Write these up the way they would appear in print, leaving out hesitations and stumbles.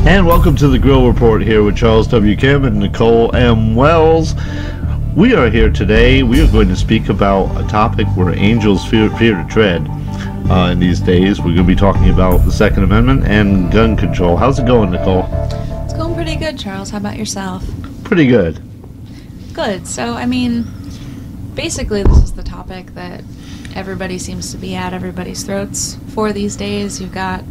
And welcome to the Grill Report here with Charles W. Kim and Nicole M. Wells. We are here today. We are going to speak about a topic where angels fear to tread in these days. We're going to be talking about the Second Amendment and gun control. How's it going, Nicole? It's going pretty good, Charles. How about yourself? Pretty good. Good. So, basically this is the topic that everybody seems to be at everybody's throats for these days. You've got,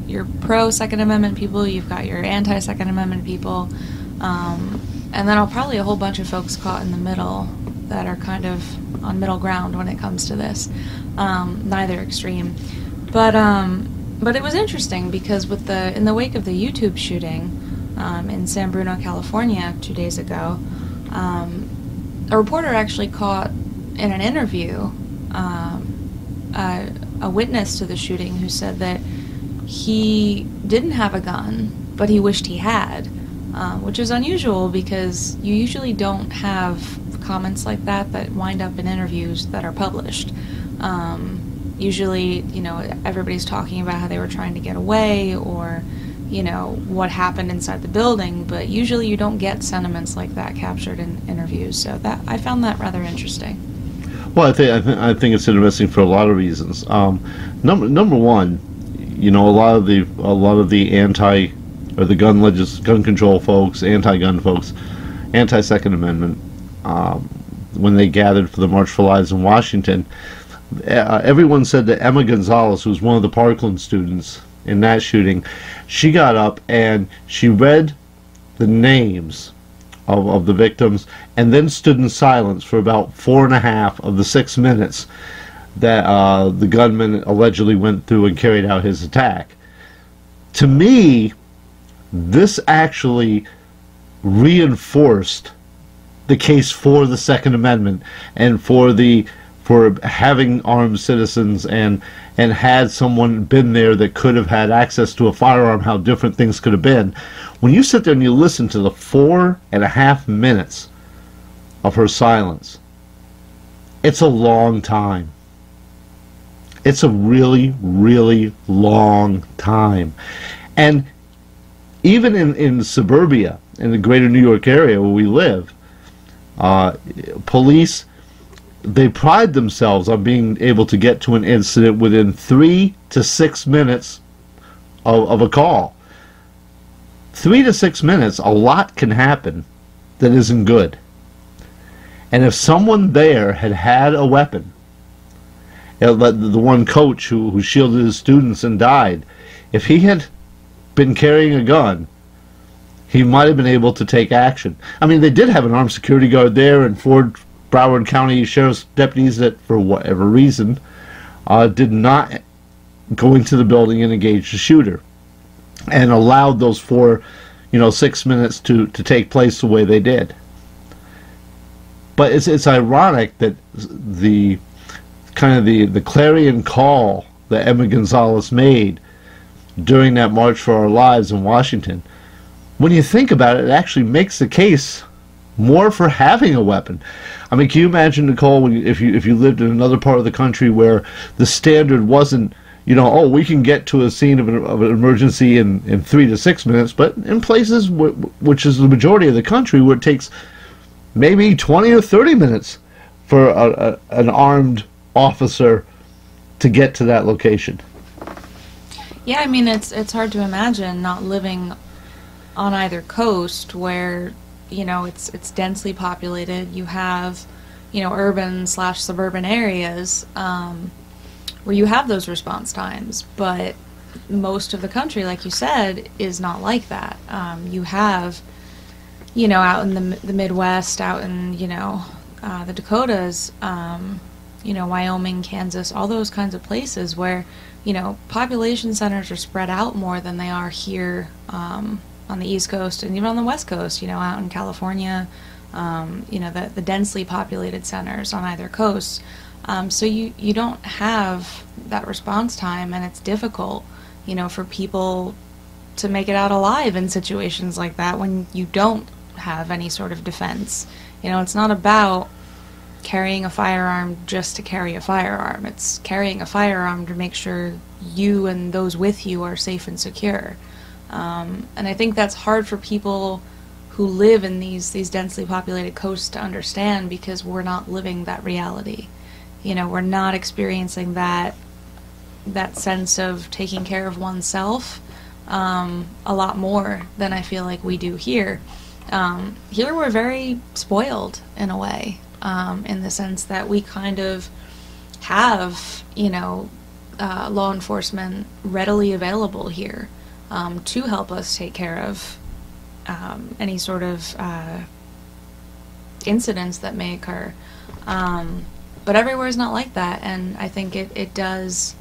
your pro-Second Amendment people, you've got your anti-Second Amendment people, and then probably a whole bunch of folks caught in the middle that are kind of on middle ground when it comes to this. Neither extreme. But it was interesting because in the wake of the YouTube shooting in San Bruno, California 2 days ago, a reporter actually caught in an interview a witness to the shooting who said that he didn't have a gun, but he wished he had, which is unusual because you usually don't have comments like that wind up in interviews that are published. Usually, everybody's talking about how they were trying to get away or, what happened inside the building, but usually you don't get sentiments like that captured in interviews. So I found that rather interesting. Well, I think it's interesting for a lot of reasons. Number one, a lot of the gun control folks, anti-gun folks, anti-Second Amendment, when they gathered for the March for Lives in Washington, everyone said that Emma Gonzalez, who was one of the Parkland students in that shooting, she got up and she read the names of the victims and then stood in silence for about 4.5 of the 6 minutes that the gunman allegedly went through and carried out his attack. To me, this actually reinforced the case for the Second Amendment and for having armed citizens and had someone been there that could have had access to a firearm, how different things could have been. When you sit there and you listen to the 4.5 minutes of her silence, it's a long time. It's a really, really long time. And even in suburbia, in the greater New York area where we live, police, they pride themselves on being able to get to an incident within 3 to 6 minutes of a call. 3 to 6 minutes, a lot can happen that isn't good. And if someone there had a weapon, the one coach who shielded his students and died, if he had been carrying a gun, he might have been able to take action. They did have an armed security guard there, and Broward County Sheriff's deputies that, for whatever reason, did not go into the building and engage the shooter, and allowed those 6 minutes to take place the way they did. But it's ironic that the clarion call that Emma Gonzalez made during that March for Our Lives in Washington, when you think about it, it actually makes the case more for having a weapon. Can you imagine, Nicole, if you lived in another part of the country where the standard wasn't, we can get to a scene of an emergency in 3 to 6 minutes, but in places which is the majority of the country where it takes maybe 20 or 30 minutes for an armed officer to get to that location. Yeah, it's hard to imagine not living on either coast where it's densely populated. You have urban/suburban areas where you have those response times, but most of the country, like you said, is not like that. You have out in the Midwest, out in the Dakotas, Wyoming, Kansas, all those kinds of places where population centers are spread out more than they are here on the East Coast and even on the West Coast, out in California, the densely populated centers on either coast. So you don't have that response time, and it's difficult, for people to make it out alive in situations like that when you don't have any sort of defense. It's not about carrying a firearm just to carry a firearm. It's carrying a firearm to make sure you and those with you are safe and secure. And I think that's hard for people who live in these densely populated coasts to understand, because we're not living that reality. We're not experiencing that sense of taking care of oneself a lot more than I feel like we do here. Here we're very spoiled in a way, in the sense that we kind of have, law enforcement readily available here to help us take care of any sort of incidents that may occur. But everywhere is not like that, and I think it does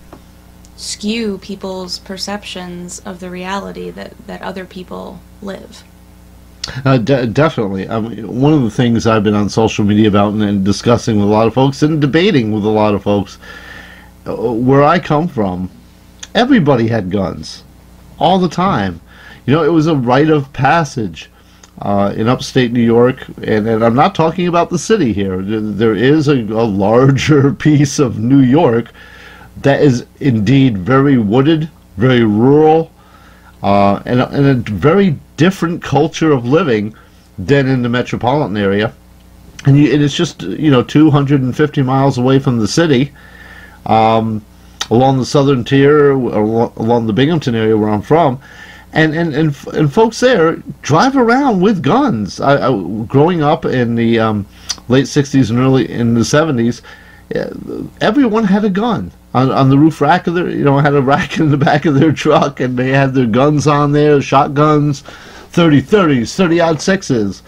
skew people's perceptions of the reality that other people live. Definitely. I mean, one of the things I've been on social media about and discussing with a lot of folks and debating with a lot of folks, where I come from, everybody had guns all the time. It was a rite of passage in upstate New York, and I'm not talking about the city here. There is a larger piece of New York that is indeed very wooded, very rural, and a very different culture of living than in the metropolitan area. And it's just 250 miles away from the city, along the southern tier, along the Binghamton area where I'm from. And folks there drive around with guns. Growing up in the late 60s and early in the 70s, everyone had a gun on the roof rack of their, had a rack in the back of their truck, and they had their guns on there, shotguns, 30-30s,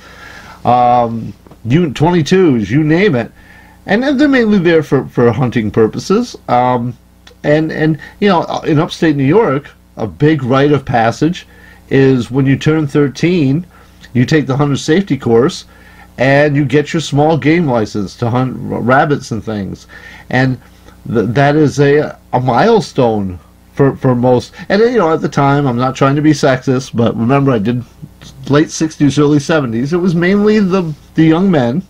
30-06s, Unit 22s, you name it. And they're mainly there for hunting purposes. And in upstate New York, a big rite of passage is when you turn 13, you take the hunter safety course, and you get your small game license to hunt rabbits and things. And that is a milestone for most. And at the time, I'm not trying to be sexist, but remember, I did late 60s, early 70s. It was mainly the young men,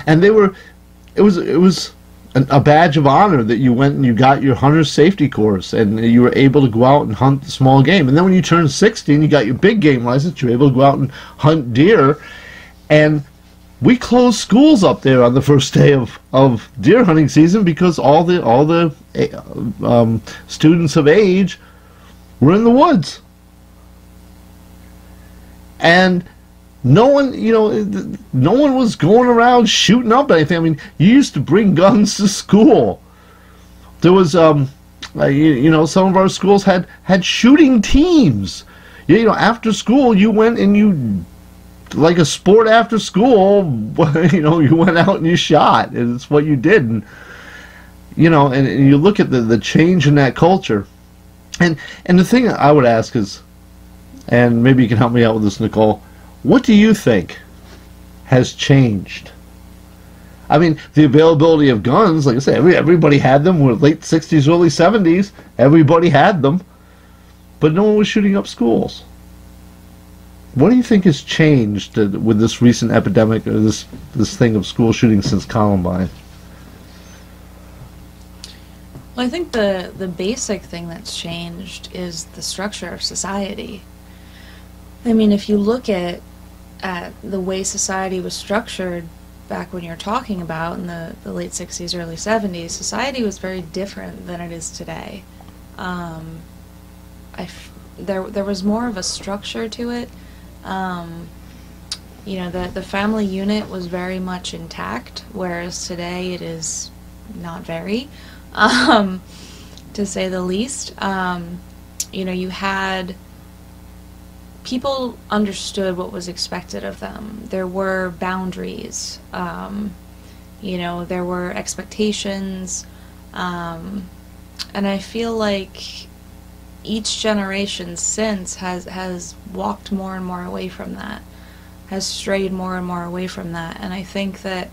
and it was a badge of honor that you went and you got your hunter's safety course, and you were able to go out and hunt the small game. And then when you turned 16, you got your big game license, you were able to go out and hunt deer. And we closed schools up there on the first day of deer hunting season, because all the students of age were in the woods. And no one was going around shooting up anything. I mean, you used to bring guns to school. There was, some of our schools had shooting teams. After school, you went and you, like a sport after school, you went out and you shot, and it's what you did. And, and you look at the change in that culture. And the thing I would ask is, and maybe you can help me out with this, Nicole, what do you think has changed? I mean, the availability of guns, like I say, everybody had them. We're late 60s, early 70s. Everybody had them. But no one was shooting up schools. What do you think has changed with this recent epidemic, or this thing of school shootings since Columbine? Well, I think the basic thing that's changed is the structure of society. I mean, if you look at the way society was structured back when you're talking about in the late 60s, early 70s, society was very different than it is today. There was more of a structure to it. The family unit was very much intact, whereas today it is not very, to say the least. You had people understood what was expected of them. There were boundaries. There were expectations. And I feel like each generation since has walked more and more away from that, has strayed more and more away from that. And I think that,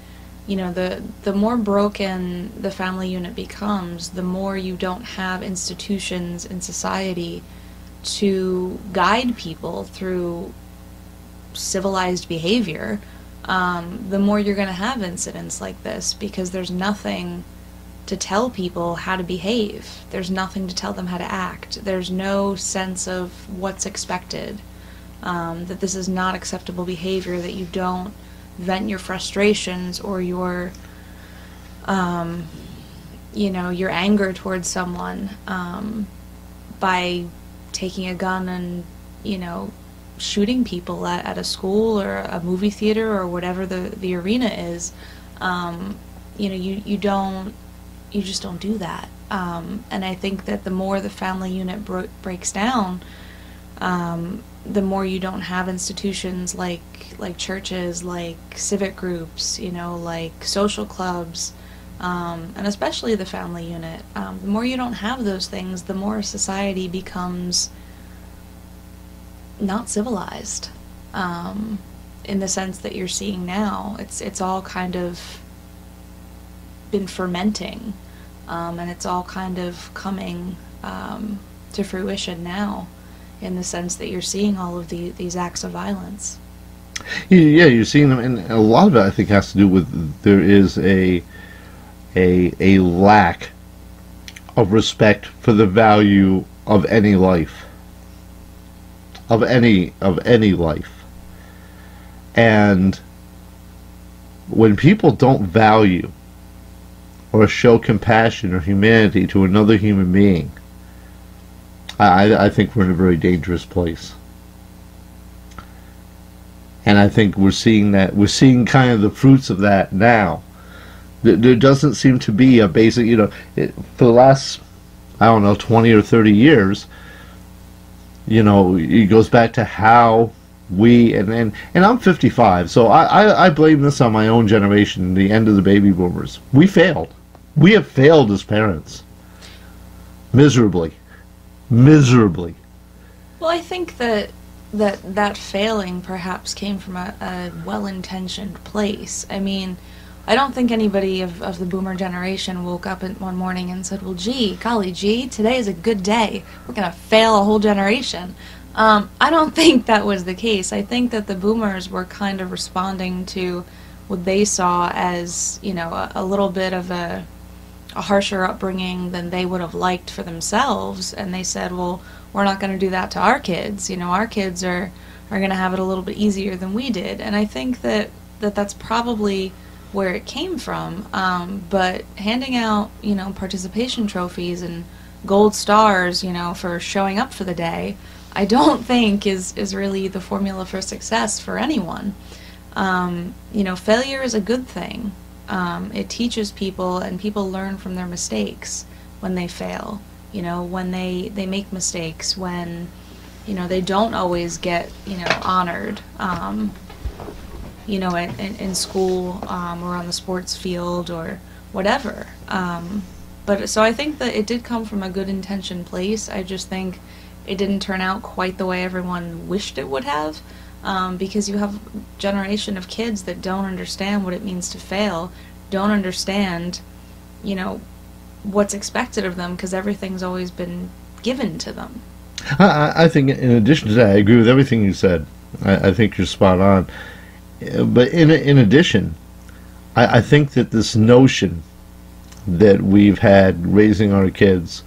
the more broken the family unit becomes, the more you don't have institutions in society to guide people through civilized behavior, the more you're going to have incidents like this, because there's nothing to tell people how to behave. There's nothing to tell them how to act. There's no sense of what's expected, that this is not acceptable behavior, that you don't vent your frustrations or your your anger towards someone by taking a gun and shooting people at a school or a movie theater or whatever the arena is. You just don't do that. And I think that the more the family unit breaks down, the more you don't have institutions like churches, like civic groups, like social clubs, and especially the family unit. The more you don't have those things, the more society becomes not civilized, in the sense that you're seeing now. It's all kind of been fermenting, and it's all kind of coming to fruition now, in the sense that you're seeing all of these acts of violence. Yeah, you're seeing them, and a lot of it, I think, has to do with there is a lack of respect for the value of any life, of any life. And when people don't value or show compassion or humanity to another human being, I think we're in a very dangerous place. And I think we're seeing kind of the fruits of that now. There doesn't seem to be a basic, for the last, 20 or 30 years, it goes back to how we, and I'm 55, so I blame this on my own generation, the end of the baby boomers. We failed. We have failed as parents. Miserably. Well, I think that failing perhaps came from a well-intentioned place. I mean, I don't think anybody of the boomer generation woke up one morning and said, well, golly gee, today is a good day. We're going to fail a whole generation. I don't think that was the case. I think that the boomers were kind of responding to what they saw as, a little bit of a harsher upbringing than they would have liked for themselves. And they said, well, we're not going to do that to our kids. Our kids are going to have it a little bit easier than we did. And I think that's probably where it came from. But handing out, participation trophies and gold stars, for showing up for the day, I don't think is really the formula for success for anyone. Failure is a good thing. It teaches people, and people learn from their mistakes when they fail. When they make mistakes, when, they don't always get, honored, in school, or on the sports field or whatever. But so I think that it did come from a good intention place. I just think it didn't turn out quite the way everyone wished it would have, because you have a generation of kids that don't understand what it means to fail, don't understand, what's expected of them, because everything's always been given to them. I think in addition to that, I agree with everything you said. I think you're spot on. But in addition, I think that this notion that we've had raising our kids,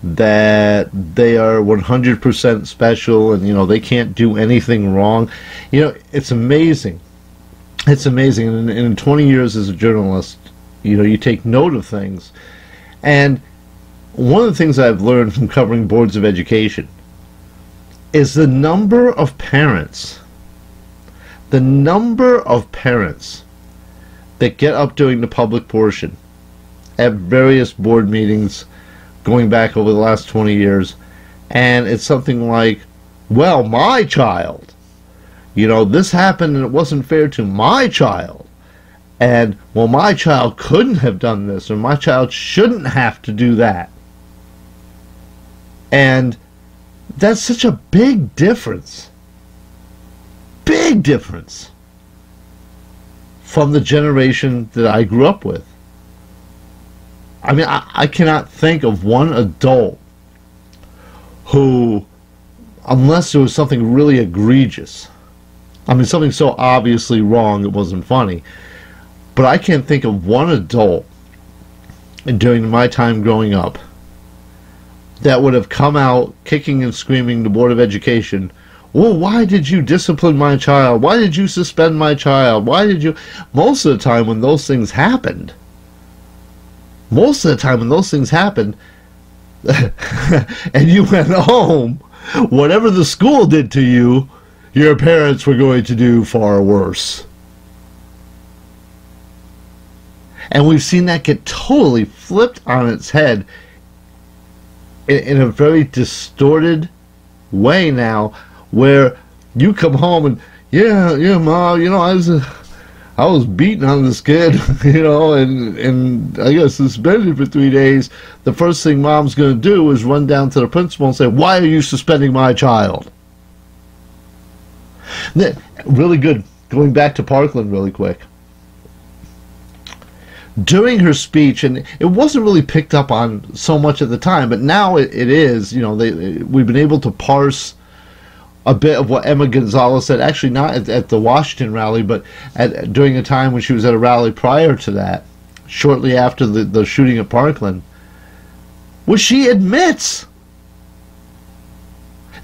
that they are 100% special and, they can't do anything wrong. It's amazing. It's amazing. And in 20 years as a journalist, you take note of things. And one of the things I've learned from covering boards of education is the number of parents that get up during the public portion at various board meetings going back over the last 20 years, and it's something like, well, my child, this happened and it wasn't fair to my child, and, well, my child couldn't have done this, or my child shouldn't have to do that. And that's such a big difference from the generation that I grew up with. I mean, I cannot think of one adult who, unless there was something really egregious, something so obviously wrong it wasn't funny, but I can't think of one adult during my time growing up that would have come out kicking and screaming the Board of Education, well, why did you discipline my child? Why did you suspend my child? Why did you... Most of the time when those things happened, and you went home, whatever the school did to you, your parents were going to do far worse. And we've seen that get totally flipped on its head in a very distorted way now, where you come home and, yeah, Mom, I was beating on this kid, and I got suspended for 3 days. The first thing Mom's going to do is run down to the principal and say, why are you suspending my child? Really good. Going back to Parkland really quick. During her speech, and it wasn't really picked up on so much at the time, but now it is, we've been able to parse a bit of what Emma Gonzalez said, actually not at the Washington rally, but during a time when she was at a rally prior to that, shortly after the shooting at Parkland, where she admits.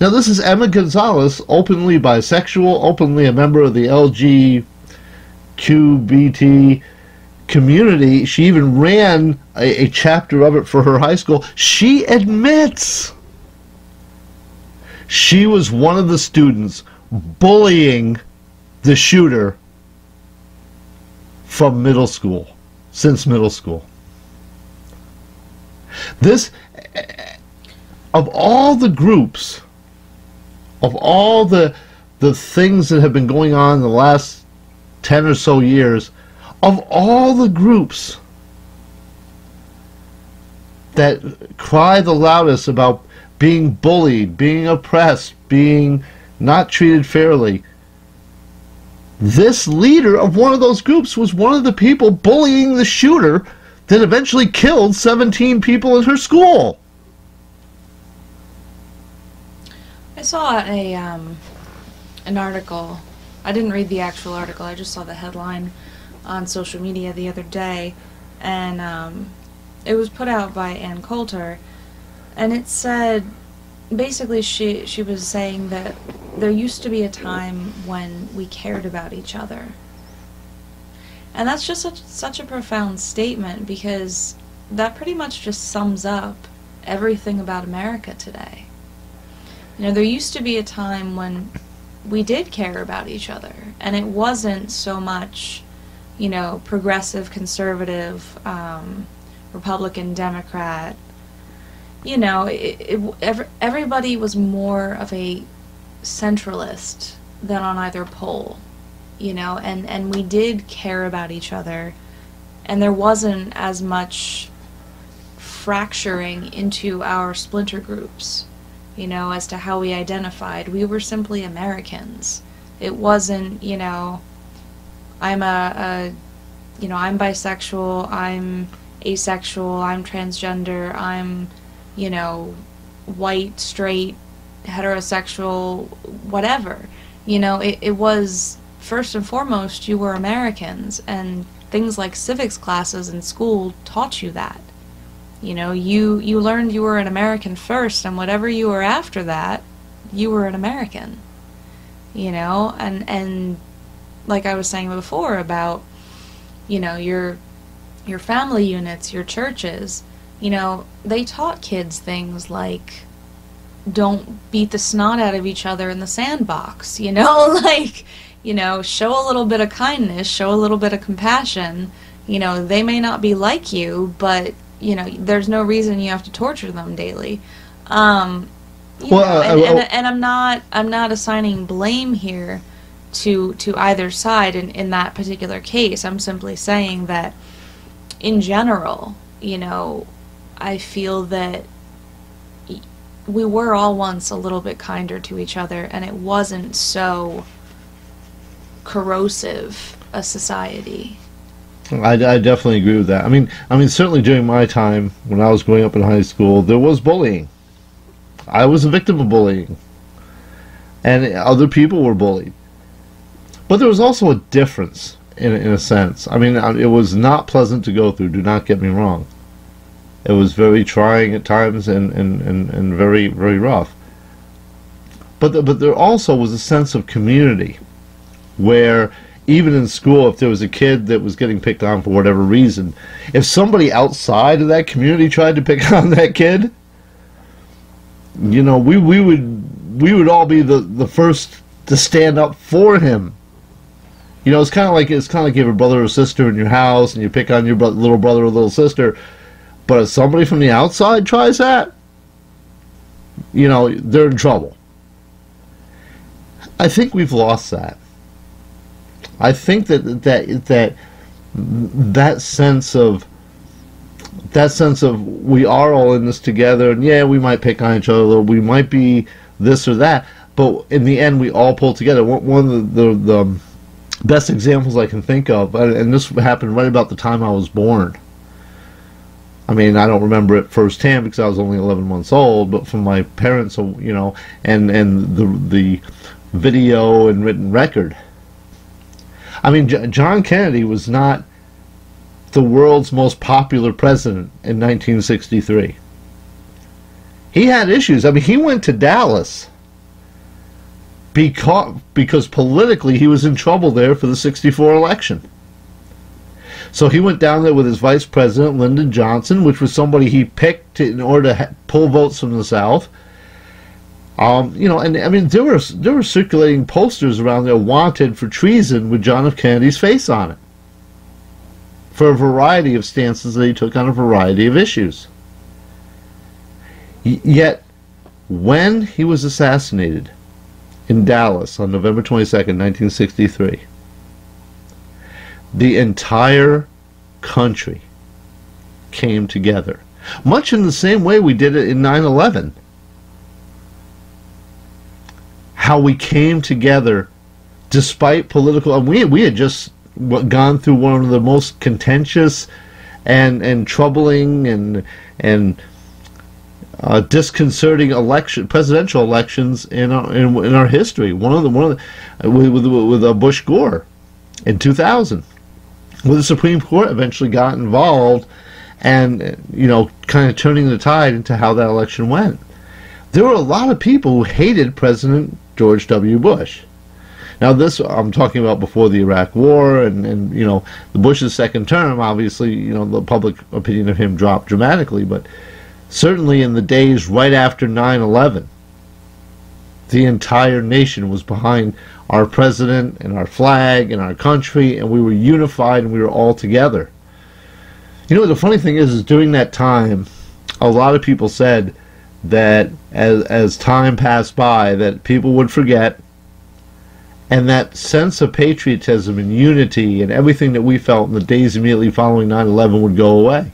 Now this is Emma Gonzalez, openly bisexual, openly a member of the LGBTQ community. She even ran a chapter of it for her high school. She admits she was one of the students bullying the shooter from middle school, since middle school. This, of all the groups, of all the things that have been going on in the last 10 or so years, of all the groups that cry the loudest about being bullied, being oppressed, being not treated fairly, this leader of one of those groups was one of the people bullying the shooter that eventually killed 17 people at her school. I saw an article. I didn't read the actual article. I just saw the headline on social media the other day, and it was put out by Ann Coulter, and it said, basically she was saying that there used to be a time when we cared about each other. And that's just such a profound statement, because that pretty much just sums up everything about America today. There used to be a time when we did care about each other, and it wasn't so much, progressive, conservative, Republican, Democrat. Everybody was more of a centralist than on either pole, and we did care about each other, and there wasn't as much fracturing into our splinter groups, as to how we identified. We were simply Americans. It wasn't, I'm I'm bisexual, I'm asexual, I'm transgender, I'm, white, straight, heterosexual, whatever. It was, first and foremost, you were Americans, and things like civics classes in school taught you that. You learned you were an American first, and whatever you were after that, you were an American. And like I was saying before about, your family units, your churches, they taught kids things like, don't beat the snot out of each other in the sandbox, show a little bit of kindness, show a little bit of compassion. They may not be like you, but there's no reason you have to torture them daily. And I'm not assigning blame here to either side in that particular case. I'm simply saying that in general, I feel that we were all once a little bit kinder to each other, and it wasn't so corrosive a society. I definitely agree with that. I mean, certainly during my time when I was growing up in high school, there was bullying. I was a victim of bullying, and other people were bullied. But there was also a difference, in a sense. It was not pleasant to go through. Do not get me wrong. It was very trying at times and very, very rough. But there also was a sense of community where even in school, if there was a kid that was getting picked on for whatever reason, if somebody outside of that community tried to pick on that kid, you know, we would all be the first to stand up for him. You know, it's kind of like you have a brother or sister in your house and you pick on your little brother or little sister. But if somebody from the outside tries that, you know, they're in trouble. I think we've lost that. I think that sense of we are all in this together, and yeah, we might pick on each other, or we might be this or that, but in the end, we all pull together. One of the best examples I can think of, and this happened right about the time I was born. I mean, I don't remember it firsthand because I was only 11 months old, but from my parents, you know, and the video and written record. I mean, John Kennedy was not the world's most popular president in 1963. He had issues. I mean, he went to Dallas because politically he was in trouble there for the 64 election. So he went down there with his vice president, Lyndon Johnson, which was somebody he picked in order to pull votes from the South. You know, and I mean, there were circulating posters around there wanted for treason with John F. Kennedy's face on it, for a variety of stances that he took on a variety of issues. Yet, when he was assassinated in Dallas on November 22nd, 1963, the entire country came together, much in the same way we did it in 9/11. How we came together despite political, and we had just gone through one of the most contentious and troubling and disconcerting presidential elections in our history. With Bush Gore in 2000, where the Supreme Court eventually got involved, and you know, kind of turning the tide into how that election went. There were a lot of people who hated President George W. Bush. Now, this I'm talking about before the Iraq War, and you know, the Bush's second term. Obviously, you know, the public opinion of him dropped dramatically, but certainly in the days right after 9/11, the entire nation was behind our president and our flag and our country, and we were unified and we were all together. You know, the funny thing is during that time, a lot of people said that as time passed by, that people would forget, and that sense of patriotism and unity and everything that we felt in the days immediately following 9/11 would go away.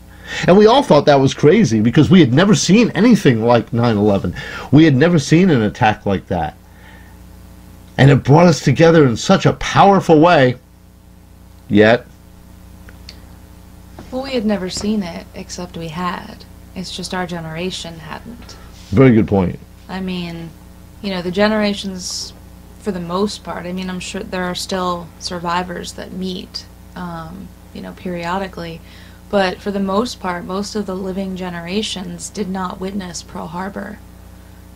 And we all thought that was crazy because we had never seen anything like 9/11. We had never seen an attack like that. And it brought us together in such a powerful way, yet... Well, we had never seen it, except we had. It's just our generation hadn't. Very good point. I mean, you know, the generations, for the most part, I mean, I'm sure there are still survivors that meet, you know, periodically, but for the most part, most of the living generations did not witness Pearl Harbor.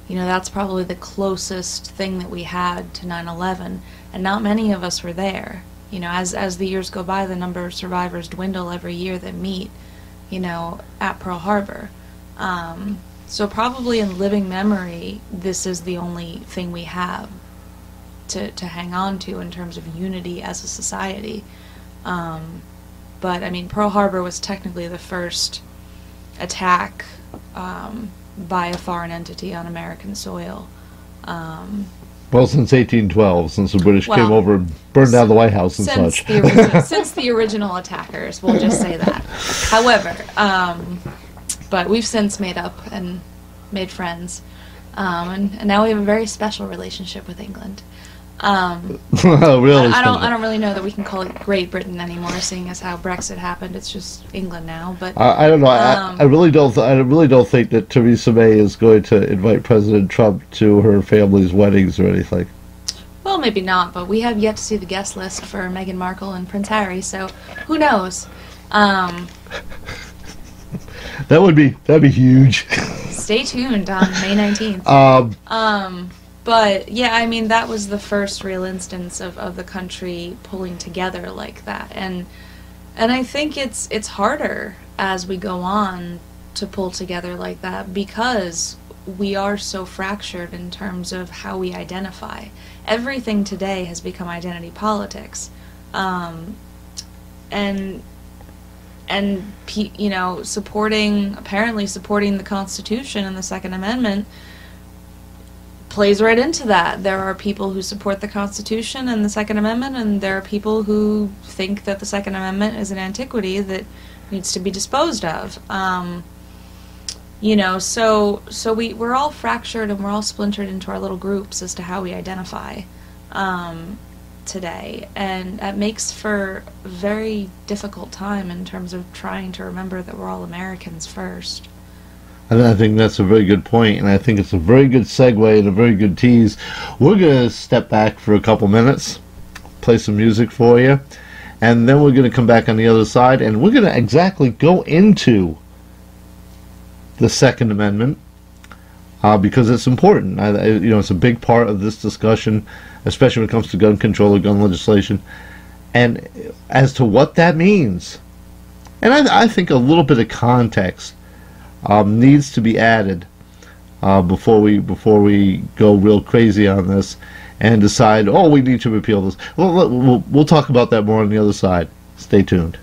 You know, that's probably the closest thing that we had to 9/11, and not many of us were there. You know, as the years go by, the number of survivors dwindle every year that meet, you know, at Pearl Harbor. So probably in living memory, this is the only thing we have to hang on to in terms of unity as a society. But, I mean, Pearl Harbor was technically the first attack by a foreign entity on American soil. Well, since 1812, since the British came over and burned down the White House and such. Since the original attackers, we'll just say that. However, but we've since made up and made friends, and now we have a very special relationship with England. Really? I don't really know that we can call it Great Britain anymore, seeing as how Brexit happened. It's just England now. But I don't know. I really don't. I really don't think that Theresa May is going to invite President Trump to her family's weddings or anything. Well, maybe not. But we have yet to see the guest list for Meghan Markle and Prince Harry, so who knows? That'd be huge. Stay tuned on May 19th. But yeah, I mean, that was the first real instance of the country pulling together like that, and I think it's harder as we go on to pull together like that because we are so fractured in terms of how we identify. Everything today has become identity politics, and you know, apparently supporting the Constitution and the Second Amendment plays right into that. There are people who support the Constitution and the Second Amendment, and there are people who think that the Second Amendment is an antiquity that needs to be disposed of. You know, so we're all fractured and we're all splintered into our little groups as to how we identify today, and that makes for a very difficult time in terms of trying to remember that we're all Americans first. And I think that's a very good point, and I think it's a very good segue and a very good tease. We're going to step back for a couple minutes, play some music for you, and then we're going to come back on the other side, and we're going to exactly go into the Second Amendment because it's important. You know, it's a big part of this discussion, especially when it comes to gun control or gun legislation, and as to what that means. And I think a little bit of context needs to be added before we go real crazy on this and decide, oh, we need to repeal this. We'll talk about that more on the other side. Stay tuned.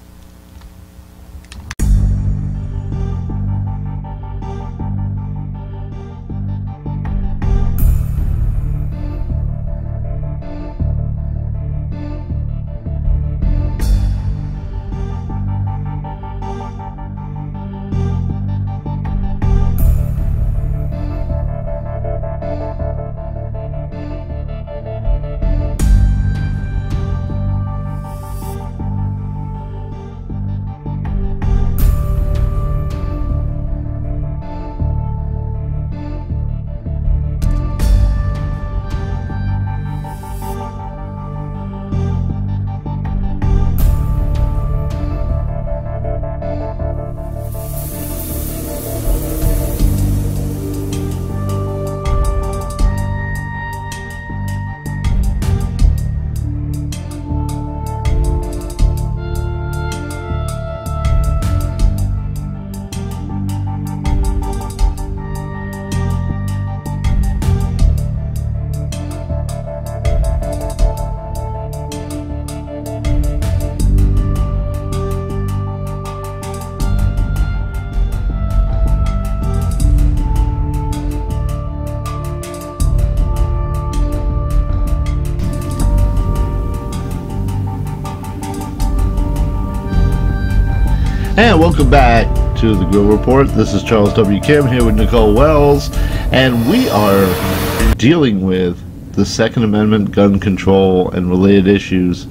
And welcome back to the Grill Report. This is Charles W. Kim here with Nicole Wells, and we are dealing with the Second Amendment, gun control, and related issues.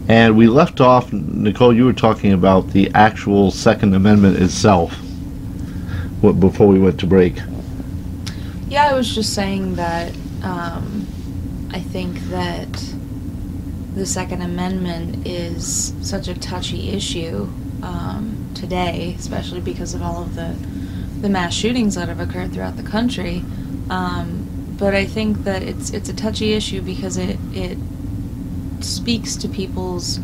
And we left off, Nicole, you were talking about the actual Second Amendment itself before we went to break. Yeah, I was just saying that I think that the Second Amendment is such a touchy issue today, especially because of all of the mass shootings that have occurred throughout the country. But I think that it's a touchy issue because it speaks to people's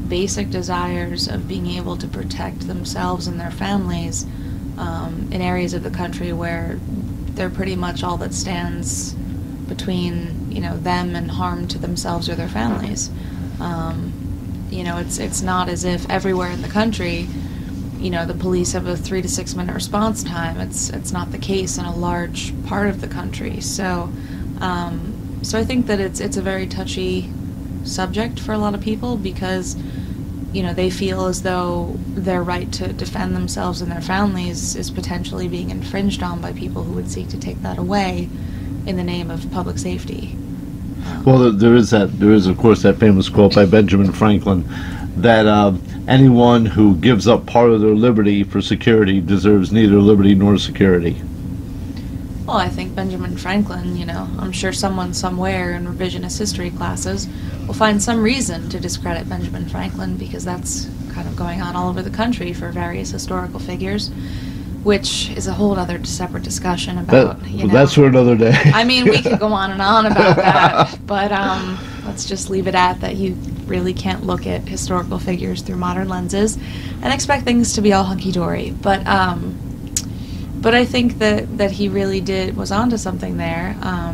basic desires of being able to protect themselves and their families in areas of the country where they're pretty much all that stands between, you know, them and harm to themselves or their families. You know, it's not as if everywhere in the country, you know, the police have a 3 to 6 minute response time. It's not the case in a large part of the country. So I think that it's a very touchy subject for a lot of people because, you know, they feel as though their right to defend themselves and their families is potentially being infringed on by people who would seek to take that away in the name of public safety. Well, there is of course that famous quote by Benjamin Franklin that anyone who gives up part of their liberty for security deserves neither liberty nor security. Well, I think Benjamin Franklin, I'm sure someone somewhere in revisionist history classes will find some reason to discredit Benjamin Franklin, because that's kind of going on all over the country for various historical figures, which is a whole other separate discussion about, That's for another day. I mean, we could go on and on about that, but let's just leave it at that. You really can't look at historical figures through modern lenses and expect things to be all hunky-dory. But I think that he really was onto something there. I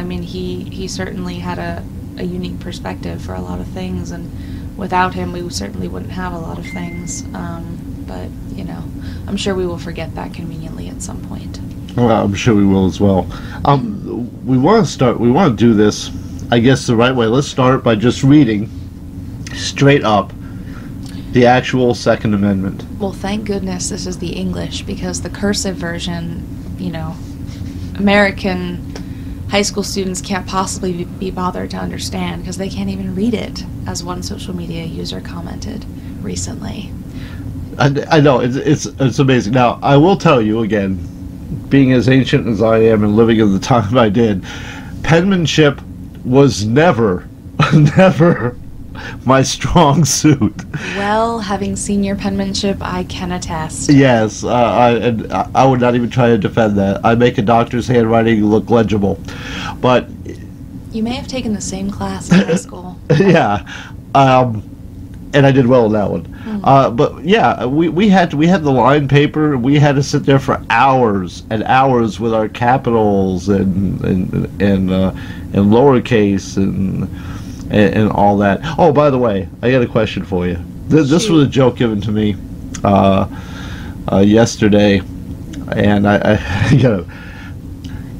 mean, he certainly had a unique perspective for a lot of things, and without him, we certainly wouldn't have a lot of things. But, I'm sure we will forget that conveniently at some point. Well, I'm sure we will as well. We want to do this, I guess, the right way. Let's start by just reading straight up the actual Second Amendment. Well, thank goodness this is the English, because the cursive version, American high school students can't possibly be bothered to understand, because they can't even read it, as one social media user commented recently. I know, it's amazing. Now, I will tell you again, being as ancient as I am and living in the time I did, penmanship was never my strong suit. Well, having seen your penmanship, I can attest. Yes, I would not even try to defend that. I make a doctor's handwriting look legible. But you may have taken the same class in high school. Yeah, and I did well in that one. But yeah, we had the line paper. We had to sit there for hours and hours with our capitals and lowercase and all that. Oh, by the way, I got a question for you. This was a joke given to me yesterday, and I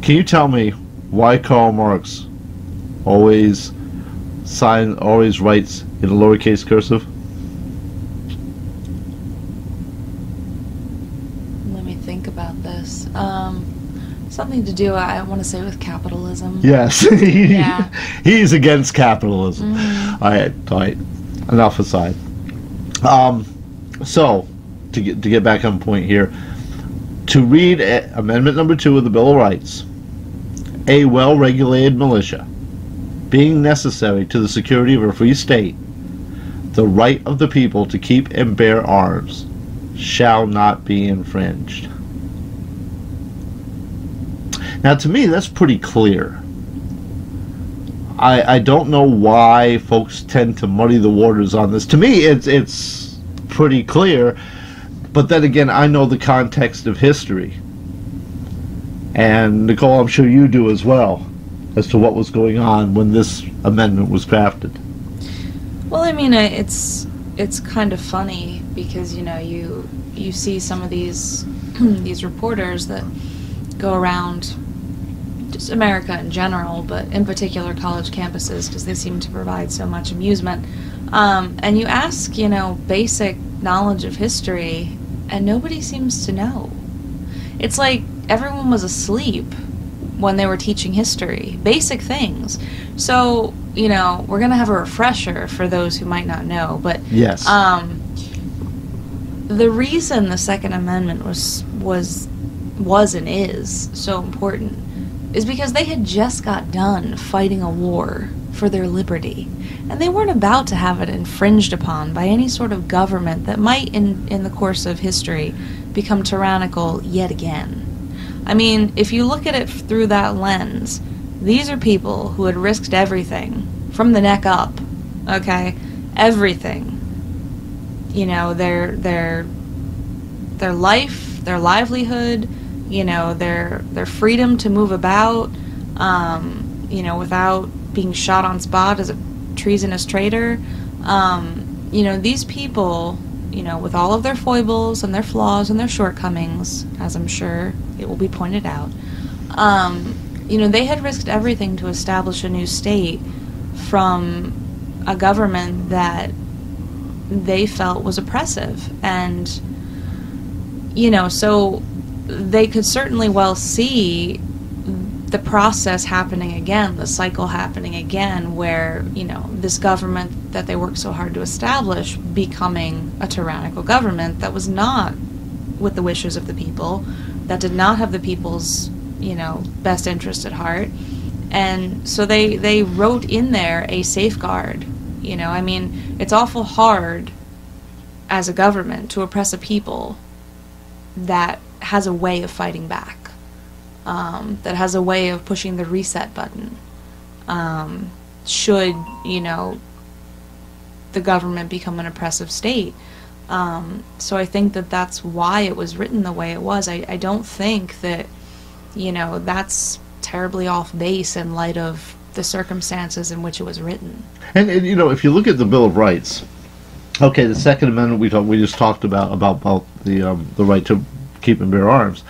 can you tell me why Karl Marx always writes in lowercase cursive? Let me think about this. Something to do, I want to say, with capitalism. Yes. Yeah. He's against capitalism. All right. Enough aside. So, to get back on point here, to read Amendment Number 2 of the Bill of Rights, a well-regulated militia, being necessary to the security of a free state, the right of the people to keep and bear arms shall not be infringed. Now, to me, that's pretty clear. I don't know why folks tend to muddy the waters on this. To me, it's pretty clear. But then again, I know the context of history. And Nicole, I'm sure you do as well, as to what was going on when this amendment was crafted. Well, I mean, it's kind of funny because, you see some of these these reporters that go around just America in general, but in particular college campuses, because they seem to provide so much amusement. And you ask, basic knowledge of history, and nobody seems to know. It's like everyone was asleep when they were teaching history, basic things. So, we're going to have a refresher for those who might not know, but yes. The reason the Second Amendment was and is so important is because they had just got done fighting a war for their liberty, and they weren't about to have it infringed upon by any sort of government that might, in the course of history, become tyrannical yet again. I mean, if you look at it through that lens, these are people who had risked everything from the neck up, okay? Everything. Their life, their livelihood, their freedom to move about, without being shot on spot as a treasonous traitor. These people, with all of their foibles and their flaws and their shortcomings, as I'm sure it will be pointed out, they had risked everything to establish a new state from a government that they felt was oppressive. And, so they could certainly well see the process happening again, the cycle happening again, where, this government that they worked so hard to establish becoming a tyrannical government that was not with the wishes of the people, that did not have the people's, best interest at heart. And so they wrote in there a safeguard. I mean, it's awful hard as a government to oppress a people that has a way of fighting back, that has a way of pushing the reset button, should, the government become an oppressive state. So I think that that's why it was written the way it was. I don't think that, that's terribly off base in light of the circumstances in which it was written. And if you look at the Bill of Rights, okay, the Second Amendment we just talked about the right to keep and bear arms.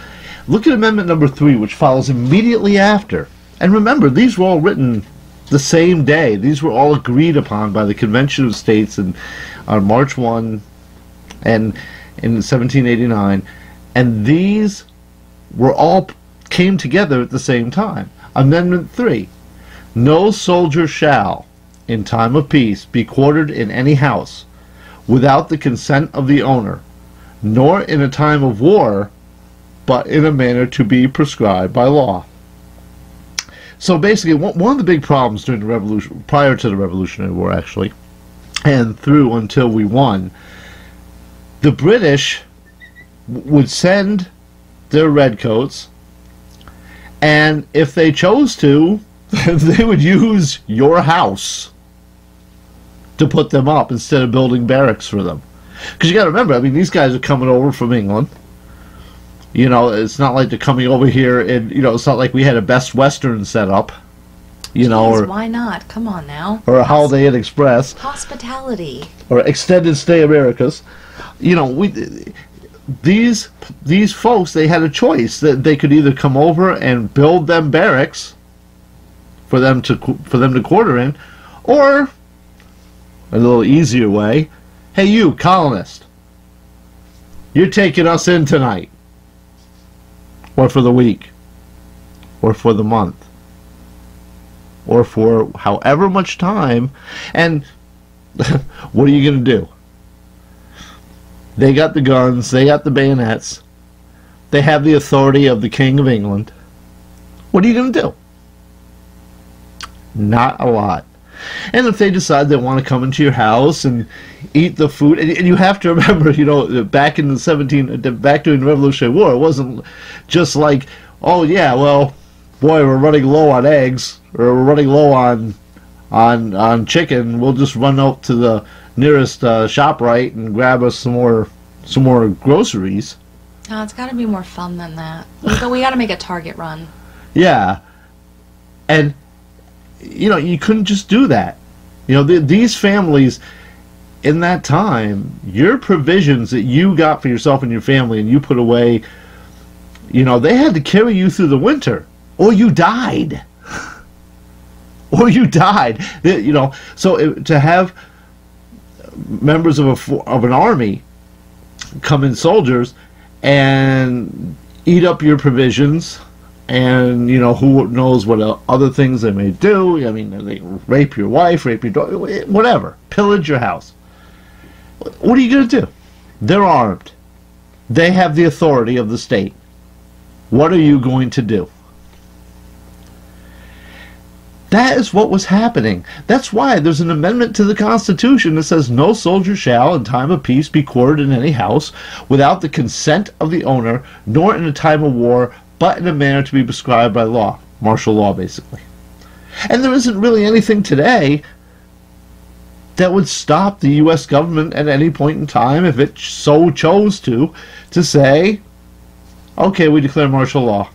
Look at Amendment number 3, which follows immediately after. And remember, these were all written the same day. These were all agreed upon by the Convention of States on March 1 and in 1789. And these were all came together at the same time. Amendment 3. No soldier shall, in time of peace, be quartered in any house without the consent of the owner, nor in a time of war, but in a manner to be prescribed by law. So basically, one of the big problems during the Revolution, prior to the Revolutionary War actually, and through until we won, the British would send their redcoats, and if they chose to, they would use your house to put them up instead of building barracks for them. Because you got to remember, I mean, these guys are coming over from England. It's not like they're coming over here, and it's not like we had a Best Western set up. Or why not? Come on now. Or a Holiday Inn Express. Hospitality. Or Extended Stay Americas. These folks, they had a choice that they could either come over and build them barracks for them to quarter in, or a little easier way, hey you colonist, you're taking us in tonight, or for the week, or for the month, or for however much time, and what are you going to do? They got the guns, they got the bayonets, they have the authority of the King of England. What are you going to do? Not a lot. And if they decide they want to come into your house and eat the food, and you have to remember, back in back during the Revolutionary War, it wasn't just like, oh yeah, well, boy, we're running low on eggs, or we're running low on chicken. We'll just run out to the nearest ShopRite and grab us some more groceries. Oh, it's got to be more fun than that. We got to make a Target run. Yeah, and you couldn't just do that. These families in that time, your provisions that you got for yourself and your family and you put away, they had to carry you through the winter, or you died. Or you died. So to have members of an army come in, soldiers, and eat up your provisions, and who knows what other things they may do. I mean, they rape your wife, rape your daughter, whatever, pillage your house. What are you going to do? They're armed. They have the authority of the state. What are you going to do? That is what was happening. That's why there's an amendment to the Constitution that says no soldier shall, in time of peace, be quartered in any house without the consent of the owner, nor in a time of war, but in a manner to be prescribed by law. Martial law, basically. And there isn't really anything today that would stop the U.S. government at any point in time, if it so chose to say, okay, we declare martial law.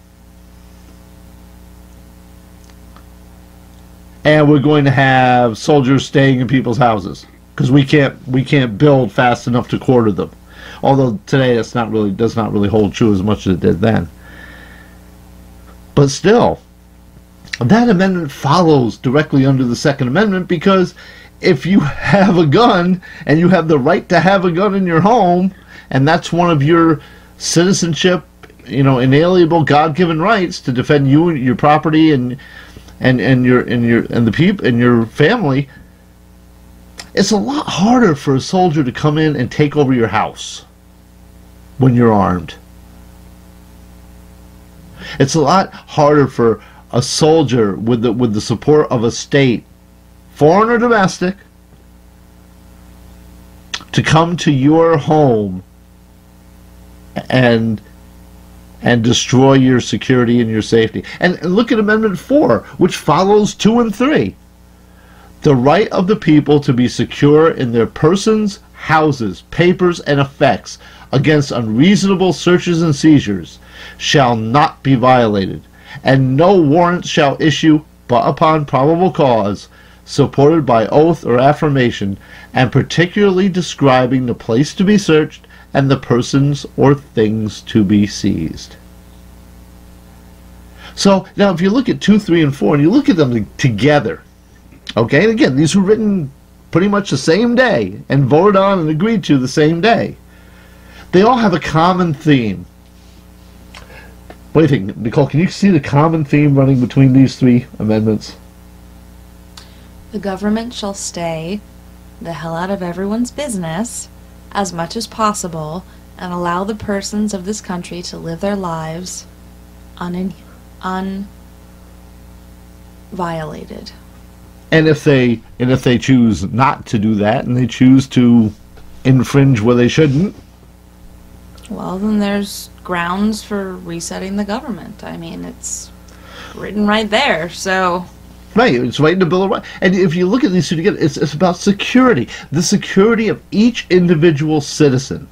And we're going to have soldiers staying in people's houses because we can't build fast enough to quarter them. Although today does not really hold true as much as it did then. But still, that amendment follows directly under the Second Amendment, because if you have a gun and you have the right to have a gun in your home, and that's one of your citizenship, inalienable God-given rights to defend you and your property and the people and your family, it's a lot harder for a soldier to come in and take over your house when you're armed. It's a lot harder for a soldier with the support of a state, foreign or domestic, to come to your home and destroy your security and your safety. And look at Amendment 4, which follows 2 and 3. The right of the people to be secure in their persons, houses, papers, and effects against unreasonable searches and seizures shall not be violated, and no warrant shall issue but upon probable cause, supported by oath or affirmation, and particularly describing the place to be searched and the persons or things to be seized. So now if you look at 2, 3, and 4, and you look at them together, okay, and again, these were written pretty much the same day and voted on and agreed to the same day. They all have a common theme. What do you think, Nicole? Can you see the common theme running between these 3 amendments? The government shall stay the hell out of everyone's business as much as possible and allow the persons of this country to live their lives unviolated. And if they choose not to do that and they choose to infringe where they shouldn't, well, then there's grounds for resetting the government. I mean, it's written right there, so... Right, it's right in the Bill of Rights. And if you look at these two together, it's about security. The security of each individual citizen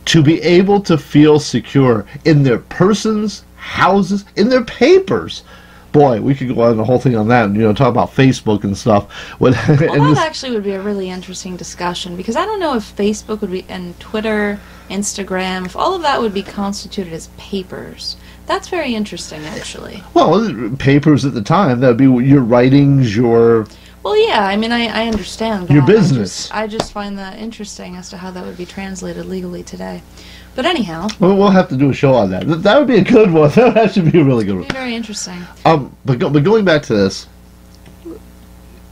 to be able to feel secure in their persons, houses, in their papers. Boy, we could go on the whole thing on that and, talk about Facebook and stuff. Well, that actually would be a really interesting discussion, because I don't know if Facebook would be, and Twitter, Instagram, if all of that would be constituted as papers. That's very interesting, actually. Well, papers at the time, that would be your writings, your... Well, yeah, I mean, I understand that. Your business. I just find that interesting as to how that would be translated legally today. But anyhow... Well, we'll have to do a show on that. That would be a good one. That should be a really good one. It would be very interesting. But going back to this,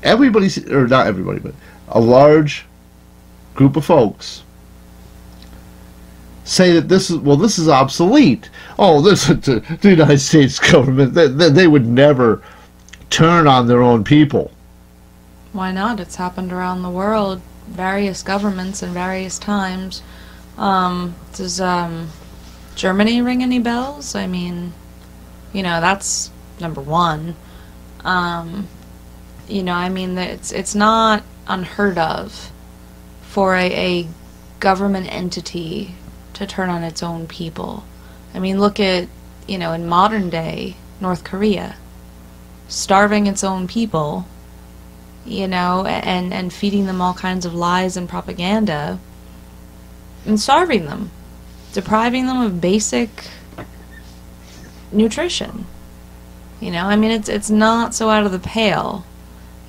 everybody, or not everybody, but a large group of folks say that this is obsolete. Oh, the United States government, they would never turn on their own people. Why not? It's happened around the world. Various governments in various times. Does Germany ring any bells? I mean, that's number one. I mean, it's not unheard of for a government entity to turn on its own people. I mean, look at, in modern day North Korea, starving its own people, and feeding them all kinds of lies and propaganda, and starving them, depriving them of basic nutrition. I mean, it's not so out of the pale,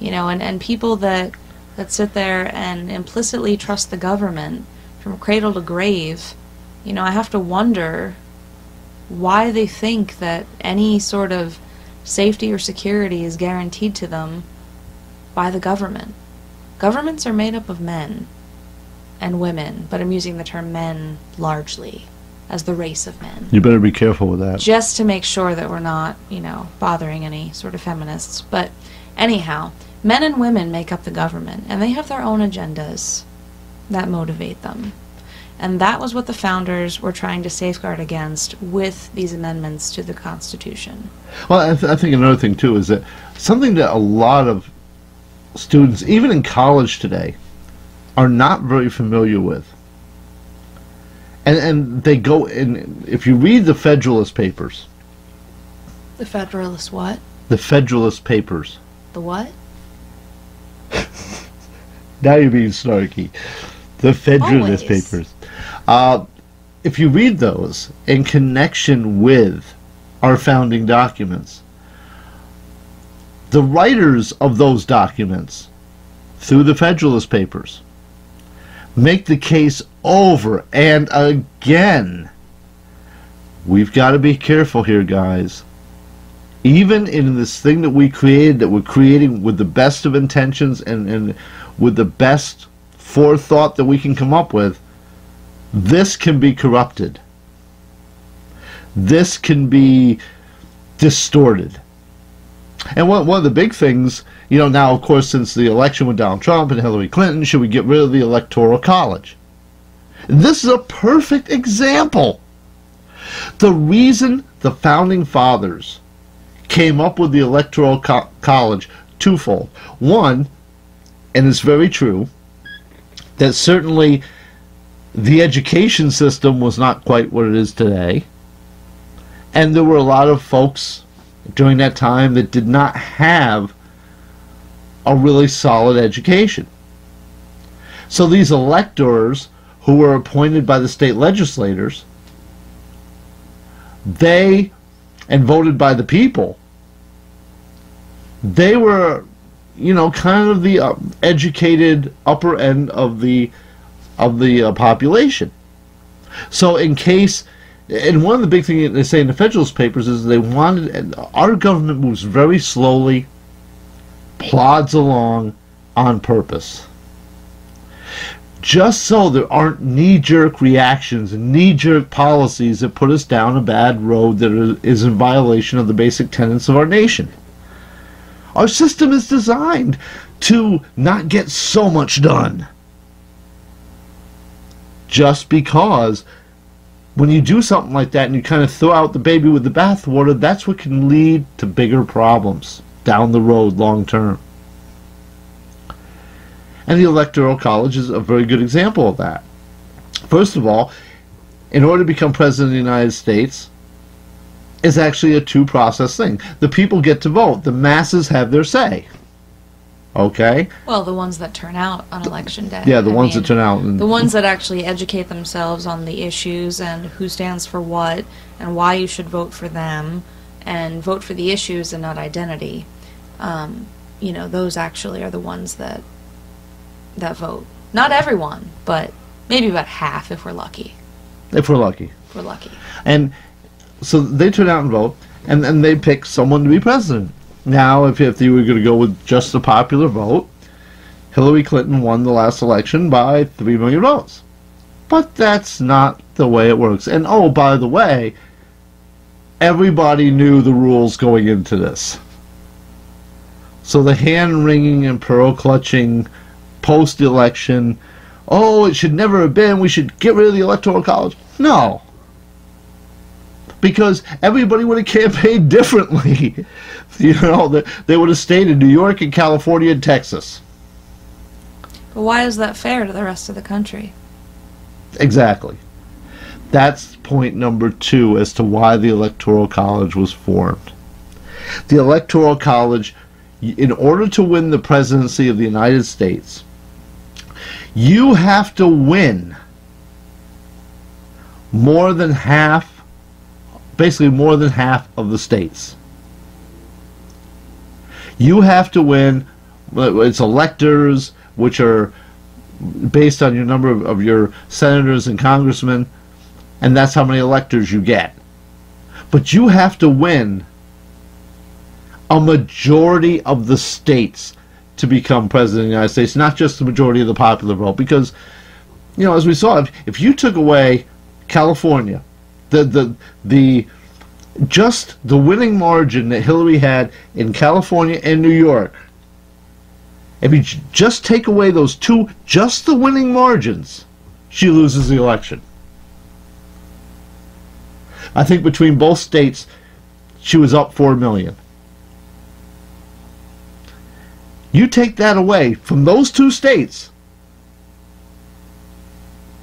and people that sit there and implicitly trust the government from cradle to grave, I have to wonder why they think that any sort of safety or security is guaranteed to them by the government. Governments are made up of men and women, but I'm using the term men largely as the race of men. You better be careful with that. Just to make sure that we're not, bothering any sort of feminists. But anyhow, men and women make up the government, and they have their own agendas that motivate them. And that was what the founders were trying to safeguard against with these amendments to the Constitution. Well, I think another thing, too, is that something that a lot of students, even in college today, are not very familiar with. And they go in, if you read the Federalist Papers. The Federalist what? The Federalist Papers. The what? Now you're being snarky. The Federalist Papers. If you read those in connection with our founding documents, the writers of those documents, through the Federalist Papers, make the case over and again. We've got to be careful here, guys. Even in this thing that we created, that we're creating with the best of intentions and with the best forethought that we can come up with, this can be corrupted. this can be distorted. And one of the big things, now, of course, since the election with Donald Trump and Hillary Clinton, should we get rid of the Electoral College? This is a perfect example. The reason the Founding Fathers came up with the Electoral College, twofold. One, and it's very true, that certainly the education system was not quite what it is today. And there were a lot of folks during that time that did not have a really solid education. So these electors who were appointed by the state legislators, and voted by the people, they were, kind of the educated upper end of the population. So in case, and one of the big things they say in the Federalist Papers is they wanted, our government moves very slowly, plods along on purpose, just so there aren't knee-jerk reactions and knee-jerk policies that put us down a bad road that is in violation of the basic tenets of our nation. Our system is designed to not get so much done. Just because when you do something like that and you kind of throw out the baby with the bathwater, that's what can lead to bigger problems down the road long term. And the Electoral College is a very good example of that. First of all, in order to become President of the United States, it's actually a two-process thing. The people get to vote. The masses have their say. Okay? Well, the ones that turn out on election day. Yeah, the ones that turn out. The ones that actually educate themselves on the issues and who stands for what and why you should vote for them and vote for the issues and not identity. Those actually are the ones that vote. Not everyone, but maybe about half if we're lucky. If we're lucky. If we're lucky. And so they turn out and vote, and then they pick someone to be president. Now, if you were going to go with just the popular vote, Hillary Clinton won the last election by 3 million votes. But that's not the way it works. And oh, by the way, everybody knew the rules going into this. So the hand-wringing and pearl-clutching post-election, oh, it should never have been, we should get rid of the Electoral College. No. Because everybody would have campaigned differently. They would have stayed in New York and California and Texas. But why is that fair to the rest of the country? Exactly. That's point number 2 as to why the Electoral College was formed. The Electoral College, in order to win the presidency of the United States, you have to win more than half of the states. You have to win, it's electors, which are based on your number of your senators and congressmen, and that's how many electors you get. But you have to win a majority of the states to become president of the United States, not just the majority of the popular vote. Because, as we saw, if you took away California, just the winning margin that Hillary had in California and New York, if you just take away those two, just the winning margins, she loses the election. I think between both states, she was up 4 million. You take that away from those two states,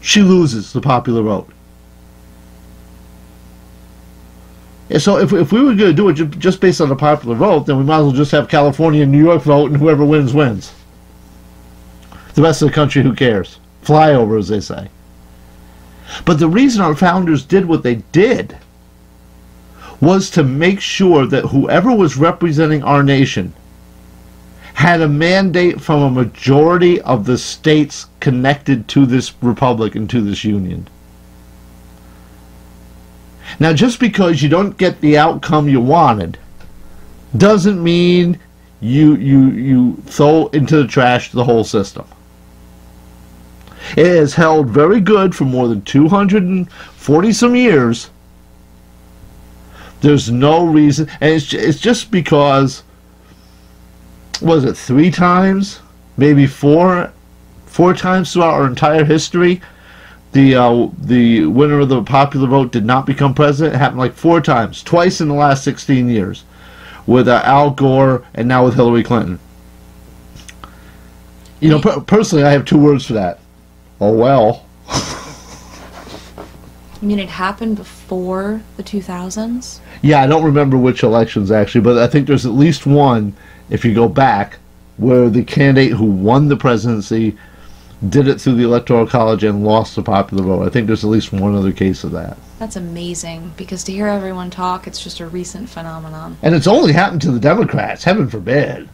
she loses the popular vote. And so if we were going to do it just based on the popular vote, then we might as well just have California and New York vote, and whoever wins, wins. The rest of the country, who cares? Flyover, as they say. But the reason our founders did what they did was to make sure that whoever was representing our nation had a mandate from a majority of the states connected to this republic and to this union. Now, just because you don't get the outcome you wanted doesn't mean you throw into the trash the whole system. It has held very good for more than 240 some years, There's no reason, and it's just because, was it 3 times, maybe 4 times throughout our entire history, the winner of the popular vote did not become president. It happened like 4 times, twice in the last 16 years, with Al Gore and now with Hillary Clinton. You know, personally, I have 2 words for that. Oh well. You mean it happened before the 2000s? Yeah, I don't remember which elections actually, but I think there's at least one, if you go back, where the candidate who won the presidency did it through the Electoral College and lost the popular vote. I think there's at least one other case of that. That's amazing, because to hear everyone talk, it's just a recent phenomenon. And it's only happened to the Democrats, heaven forbid.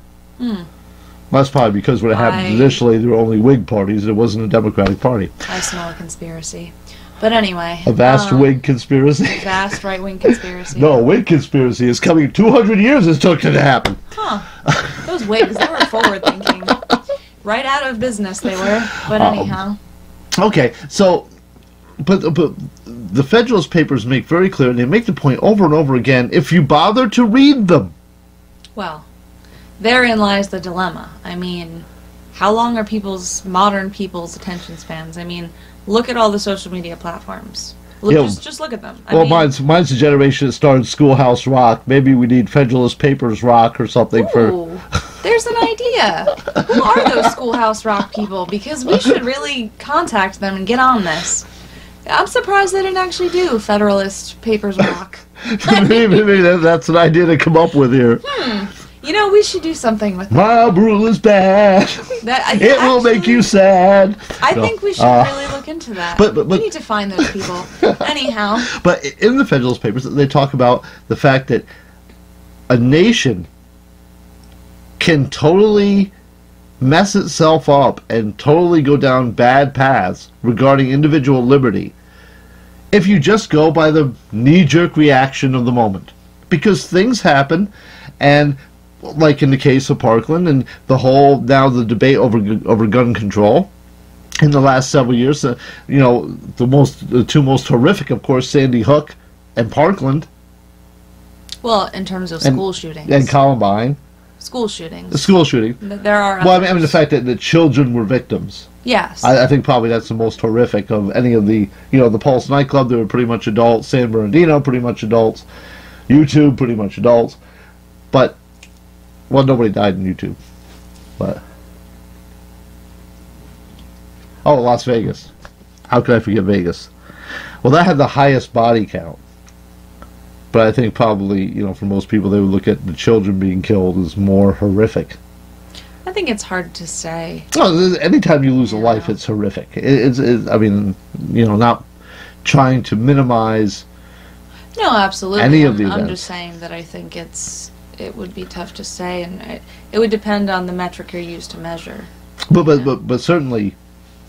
That's probably because when it happened initially, there were only Whig parties. It wasn't a Democratic Party. I smell a conspiracy. But anyway. A vast Whig conspiracy? A vast right-wing conspiracy. No, a Whig conspiracy is coming 200 years it took it to happen. Huh. Those Whigs, they were forward-thinking. Right out of business they were. But anyhow. Okay, so, but the Federalist Papers make very clear, and they make the point over and over again, if you bother to read them. Well, therein lies the dilemma. I mean, how long are modern people's attention spans? I mean, look at all the social media platforms. Just look at them. I mean, mine's the generation that started Schoolhouse Rock. Maybe we need Federalist Papers Rock or something for... There's an idea. Who are those Schoolhouse Rock people? Because we should really contact them and get on this. I'm surprised they didn't actually do Federalist Papers Rock. Maybe that's an idea to come up with here. You know, we should do something with that. My rule is bad. It will make you sad. I think we should really look into that. But we need to find those people. Anyhow. But in the Federalist Papers, they talk about the fact that a nation can totally mess itself up and totally go down bad paths regarding individual liberty if you just go by the knee-jerk reaction of the moment. Because things happen, and like in the case of Parkland and the debate over gun control in the last several years, you know, the 2 most horrific, of course, Sandy Hook and Parkland. Well, in terms of school shootings. And Columbine. School shootings. The school shooting. There are others. Well, I mean the fact that the children were victims. Yes. I think probably that's the most horrific of any of the, you know, the Pulse nightclub, they were pretty much adults. San Bernardino, pretty much adults. YouTube, pretty much adults. But, well, nobody died in YouTube. But, Las Vegas. How could I forget Vegas? Well, that had the highest body count. But I think probably, you know, for most people, they would look at the children being killed as more horrific. I think it's hard to say. Well, anytime you lose a life, it's horrific. It's I mean, you know, not trying to minimize. No, absolutely. Any of the events. I'm just saying that I think it would be tough to say, and it would depend on the metric you're used to measure. But certainly,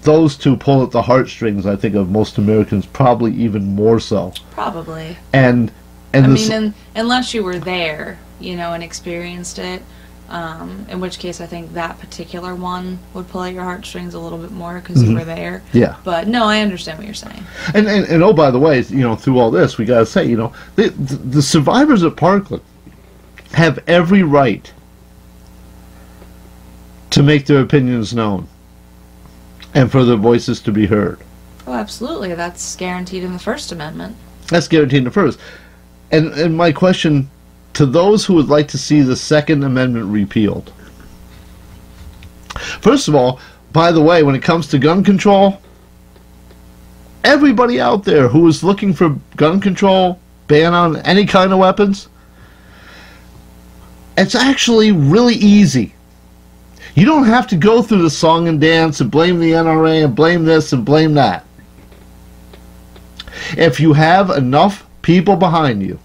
those 2 pull at the heartstrings, I think, of most Americans, probably even more so. Probably. And I mean, unless you were there, you know, and experienced it, in which case I think that particular one would pull at your heartstrings a little bit more because you were there. Yeah. But no, I understand what you're saying. And oh, by the way, you know, through all this, we got to say, you know, the survivors at Parkland have every right to make their opinions known and for their voices to be heard. Oh, absolutely. That's guaranteed in the First Amendment. That's guaranteed in the First. And my question to those who would like to see the Second Amendment repealed. First of all, by the way, when it comes to gun control, everybody out there who is looking for gun control, ban on any kind of weapons, it's actually really easy. You don't have to go through the song and dance and blame the NRA and blame this and blame that. If you have enough people behind you,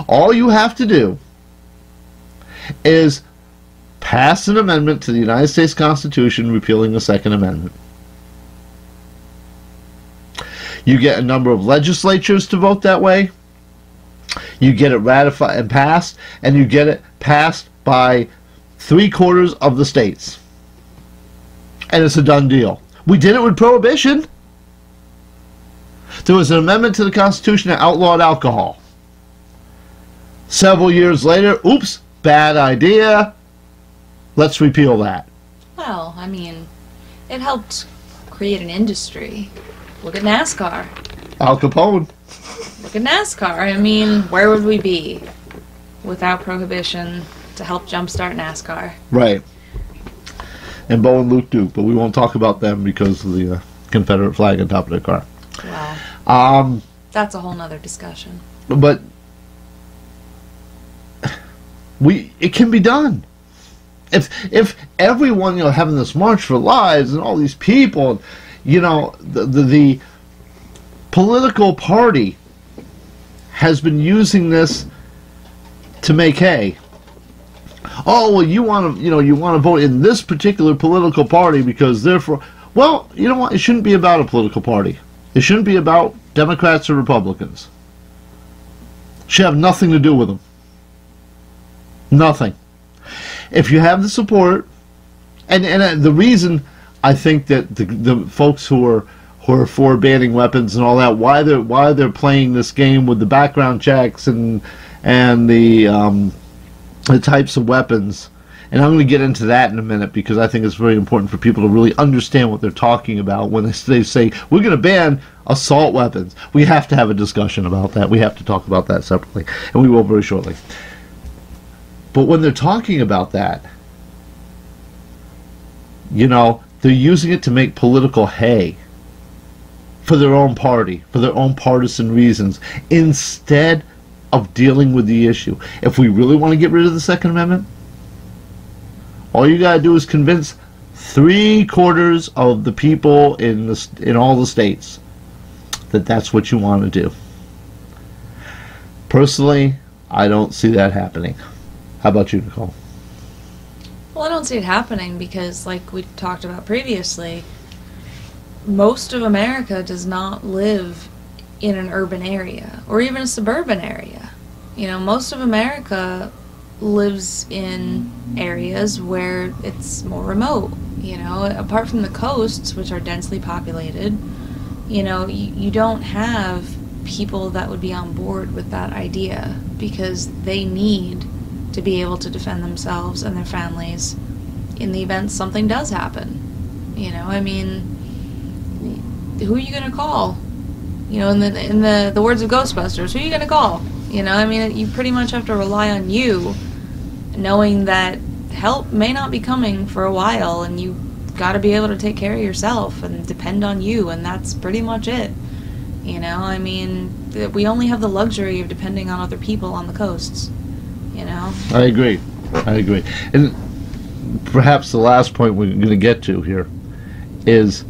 all you have to do is pass an amendment to the United States Constitution repealing the Second Amendment. You get a number of legislatures to vote that way. You get it ratified and passed, and you get it passed by 3/4 of the states. And it's a done deal. We did it with Prohibition. There was an amendment to the Constitution that outlawed alcohol. Several years later, oops, bad idea. Let's repeal that. Well, I mean, it helped create an industry. Look at NASCAR. Al Capone. Look at NASCAR. I mean, where would we be without prohibition to help jumpstart NASCAR? Right. And Bo and Luke Duke, but we won't talk about them because of the Confederate flag on top of their car. Wow. That's a whole nother discussion. But it can be done. If everyone, having this March for Lives and all these people, the political party has been using this to make hay. Oh, well, you want to vote in this particular political party because therefore, well, you know what? It shouldn't be about a political party. It shouldn't be about Democrats or Republicans. It should have nothing to do with them. Nothing. If you have the support, and the reason I think that the folks who are for banning weapons and all that, why they're playing this game with the background checks and the types of weapons, and I'm going to get into that in a minute because I think it's very important for people to really understand what they're talking about when they say we're going to ban assault weapons. We have to have a discussion about that. We have to talk about that separately, and we will very shortly. But when they're talking about that, they're using it to make political hay for their own party, for their own partisan reasons, instead of dealing with the issue. If we really want to get rid of the Second Amendment, all you gotta do is convince 3/4 of the people in all the states that that's what you want to do. Personally, I don't see that happening. How about you, Nicole? Well, I don't see it happening because, like we talked about previously, most of America does not live in an urban area or even a suburban area. Most of America lives in areas where it's more remote. Apart from the coasts, which are densely populated, you don't have people that would be on board with that idea because they need to be able to defend themselves and their families in the event something does happen. I mean, who are you going to call? In the words of Ghostbusters, who are you going to call? I mean, you pretty much have to rely on you, knowing that help may not be coming for a while, and you got to be able to take care of yourself and depend on you, and that's pretty much it. I mean, we only have the luxury of depending on other people on the coasts. I agree. And perhaps the last point we're going to get to here is,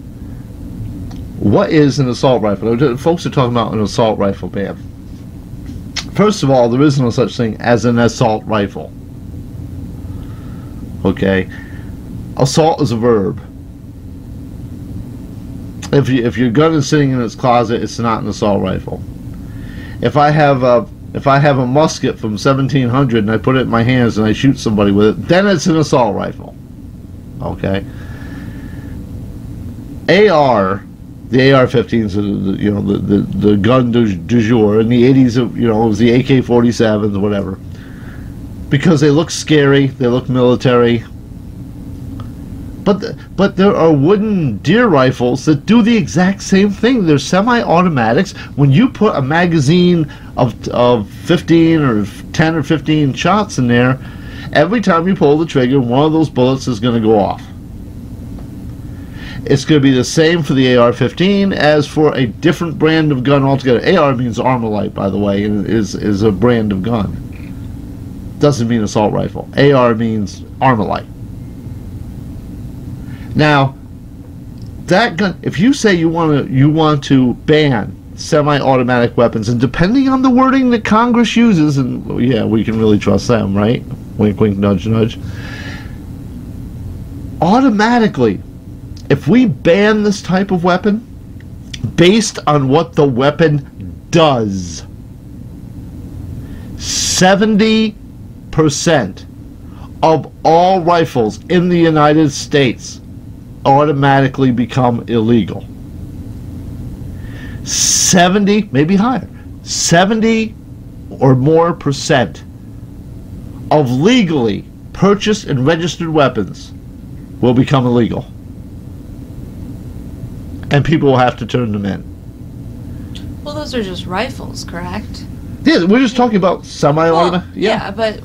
what is an assault rifle? Folks are talking about an assault rifle ban. First of all, there is no such thing as an assault rifle. Okay? Assault is a verb. If your gun is sitting in its closet, it's not an assault rifle. If I have a musket from 1700 and I put it in my hands and I shoot somebody with it, then it's an assault rifle. Okay? The AR-15s, the gun du jour. In the 80s, it was the AK-47s, whatever. Because they look scary, they look military. But there are wooden deer rifles that do the exact same thing. They're semi-automatics. When you put a magazine of 15 or 10 or 15 shots in there, every time you pull the trigger, one of those bullets is going to go off. It's going to be the same for the AR-15 as for a different brand of gun altogether. AR means Armalite, by the way, and is a brand of gun. Doesn't mean assault rifle. AR means Armalite. Now, that gun, if you say you want to ban semi-automatic weapons, and depending on the wording that Congress uses, and yeah, we can really trust them, right? Wink, wink, nudge, nudge. Automatically, if we ban this type of weapon, based on what the weapon does, 70% of all rifles in the United States automatically become illegal. 70, maybe higher, 70% or more percent of legally purchased and registered weapons will become illegal. And people will have to turn them in. Well, those are just rifles, correct? Yeah, we're just talking about semi-automatic. Well, yeah, but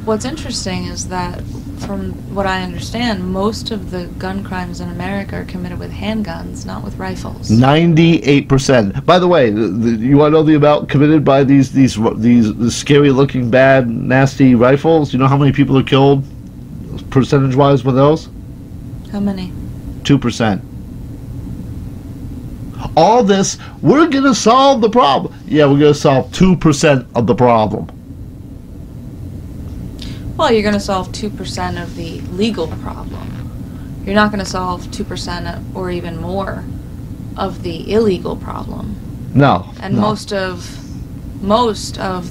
what's interesting is that, from what I understand, most of the gun crimes in America are committed with handguns, not with rifles. 98%. By the way, you want to know the amount committed by these scary-looking, bad, nasty rifles? You know how many people are killed, percentage-wise, with those? How many? 2%. All this, we're going to solve the problem. Yeah, we're going to solve 2% of the problem. Well, you're going to solve 2% of the legal problem. You're not going to solve 2% or even more of the illegal problem. No. And no. most of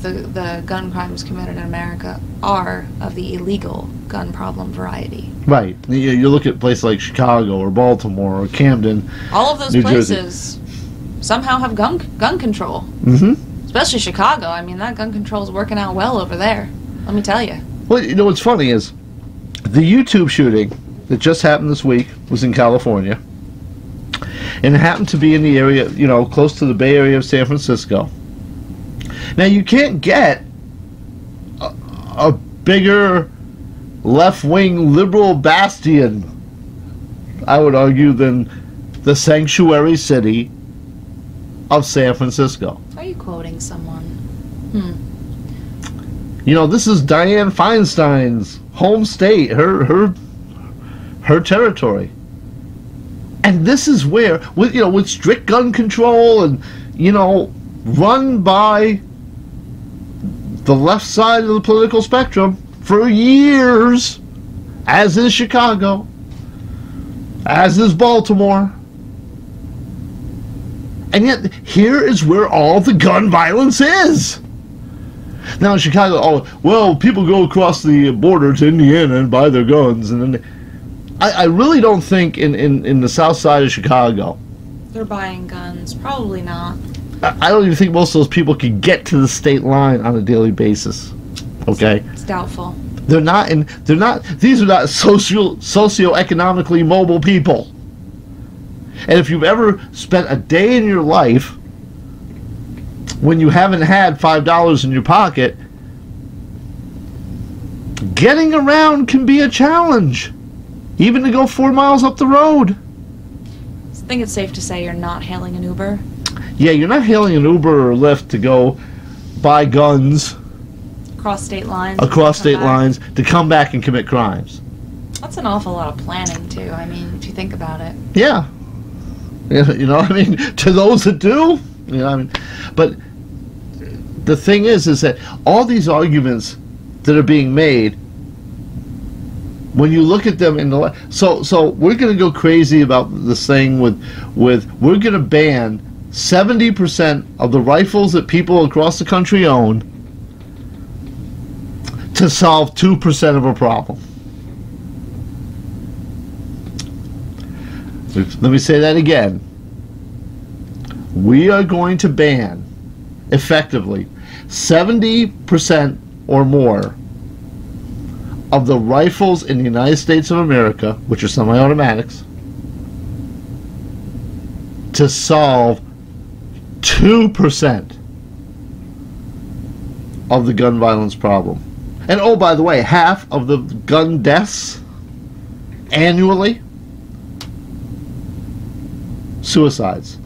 the gun crimes committed in America are of the illegal gun problem variety. Right. You look at places like Chicago or Baltimore or Camden. All of those New places Jersey somehow have gun control. Mm-hmm. Especially Chicago. I mean, that gun control is working out well over there. Let me tell you. Well, you know what's funny is the YouTube shooting that just happened this week was in California. And it happened to be in the area, close to the Bay Area of San Francisco. Now, you can't get a bigger left-wing liberal bastion, I would argue, than the sanctuary city of San Francisco. Are you quoting someone? This is Dianne Feinstein's home state, her territory. And this is where, with strict gun control and, run by the left side of the political spectrum for years, as is Chicago, as is Baltimore. And yet, here is where all the gun violence is. Now in Chicago, people go across the border to Indiana and buy their guns. And then I really don't think in the south side of Chicago they're buying guns. Probably not. I don't even think most of those people can get to the state line on a daily basis. Okay? It's doubtful. These are not socioeconomically mobile people. And if you've ever spent a day in your life when you haven't had $5 in your pocket, getting around can be a challenge. Even to go 4 miles up the road. I think it's safe to say you're not hailing an Uber. Yeah, you're not hailing an Uber or Lyft to go buy guns across state lines to come back and commit crimes. That's an awful lot of planning, too. I mean, if you think about it. Yeah. To those that do, but the thing is that all these arguments that are being made, when you look at them in the so we're going to go crazy about this thing with we're going to ban 70% of the rifles that people across the country own to solve 2% of a problem. Let me say that again. We are going to ban, effectively, 70% or more of the rifles in the United States of America, which are semi-automatics, to solve 2% of the gun violence problem. And oh, by the way, half of the gun deaths annually, suicides.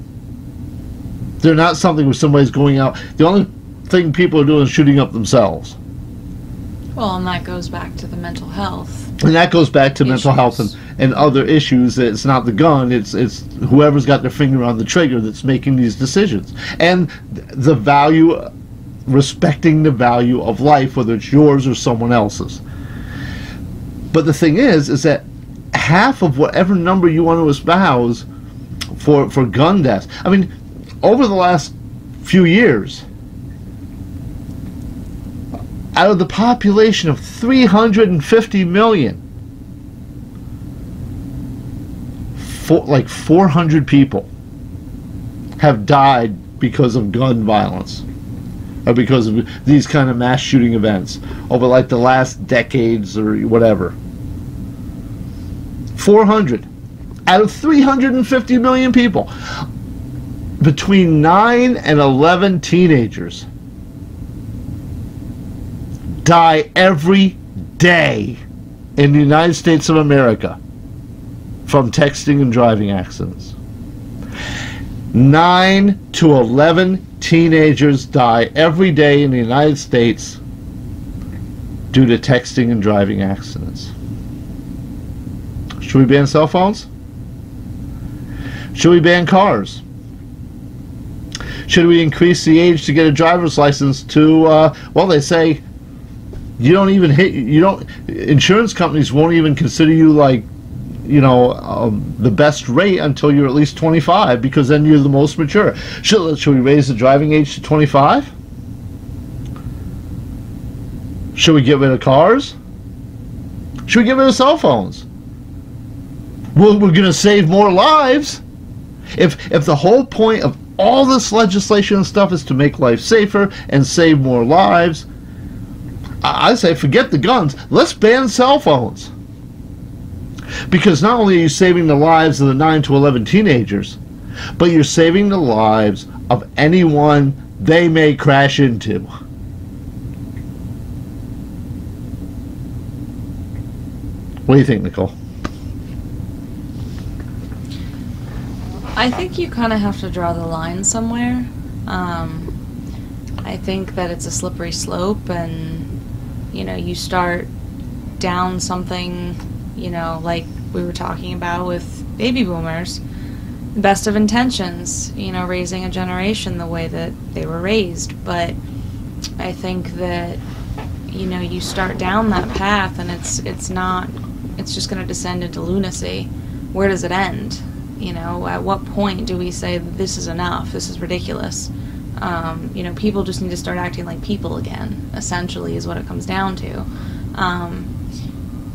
They're not something where somebody's going out. The only thing people are doing is shooting up themselves. Well, and that goes back to the mental health. And that goes back to mental health and other issues. It's not the gun, it's whoever's got their finger on the trigger that's making these decisions. And the value, respecting the value of life, whether it's yours or someone else's. But the thing is that half of whatever number you want to espouse for gun deaths, I mean, over the last few years, out of the population of 350 million, like 400 people have died because of gun violence. because of these kind of mass shooting events over like the last decades or whatever. 400 out of 350 million people. Between 9 and 11 teenagers die every day in the United States of America from texting and driving accidents. 9 to 11 teenagers die every day in the United States due to texting and driving accidents. Should we ban cell phones? Should we ban cars? Should we increase the age to get a driver's license to, well, they say insurance companies won't even consider you like, the best rate until you're at least 25, because then you're the most mature. Should we raise the driving age to 25? Should we get rid of cars? Should we get rid of cell phones? Well, we're going to save more lives. If the whole point of all this legislation and stuff is to make life safer and save more lives, I say forget the guns. Let's ban cell phones. Because not only are you saving the lives of the 9 to 11 teenagers, but you're saving the lives of anyone they may crash into. What do you think, Nicole? I think you kind of have to draw the line somewhere. I think that it's a slippery slope, and you start down something, like we were talking about with baby boomers, best of intentions, raising a generation the way that they were raised. But I think that, you start down that path, and it's just going to descend into lunacy. Where does it end? At what point do we say this is enough, this is ridiculous? People just need to start acting like people again, essentially, is what it comes down to.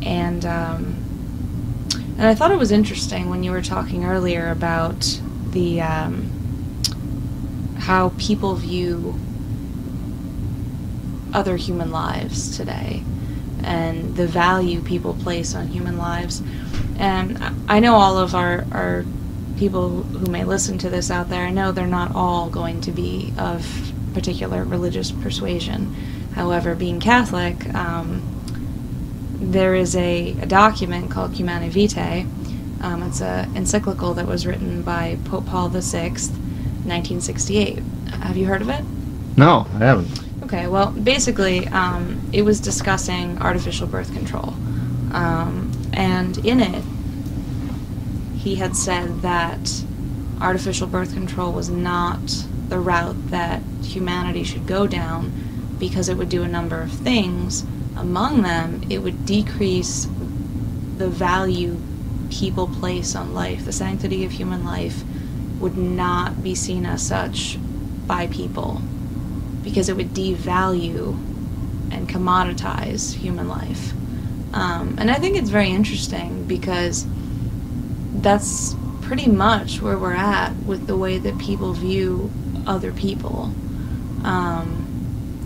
And I thought it was interesting when you were talking earlier about the how people view other human lives today and the value people place on human lives. And I know all of our people who may listen to this out there, I know they're not all going to be of particular religious persuasion. However, being Catholic, there is a document called Humanae Vitae. It's an encyclical that was written by Pope Paul VI, 1968. Have you heard of it? No, I haven't. Okay, well, basically, it was discussing artificial birth control. And in it, he had said that artificial birth control was not the route that humanity should go down, because it would do a number of things. Among them, it would decrease the value people place on life. The sanctity of human life would not be seen as such by people, because it would devalue and commoditize human life. And I think it's very interesting, because that's pretty much where we're at with the way that people view other people.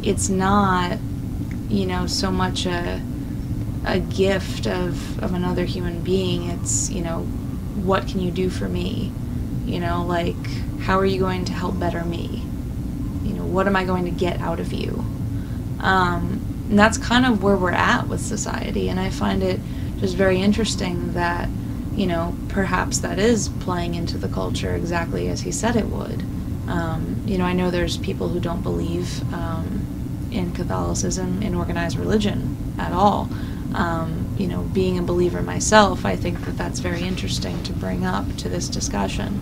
It's not, so much a gift of another human being. It's, what can you do for me? Like, how are you going to help better me? What am I going to get out of you? And that's kind of where we're at with society, and I find it just very interesting that, perhaps that is playing into the culture exactly as he said it would. I know there's people who don't believe in Catholicism, in organized religion at all. Being a believer myself, I think that that's very interesting to bring up to this discussion,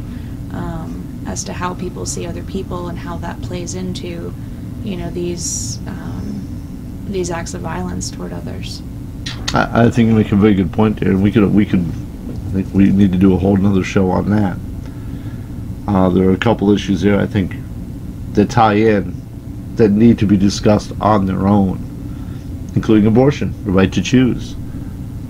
as to how people see other people and how that plays into, these acts of violence toward others. I think you make a very good point there, and we could. I think we need to do a whole nother show on that. There are a couple issues there, I think, that tie in, that need to be discussed on their own, including abortion, the right to choose.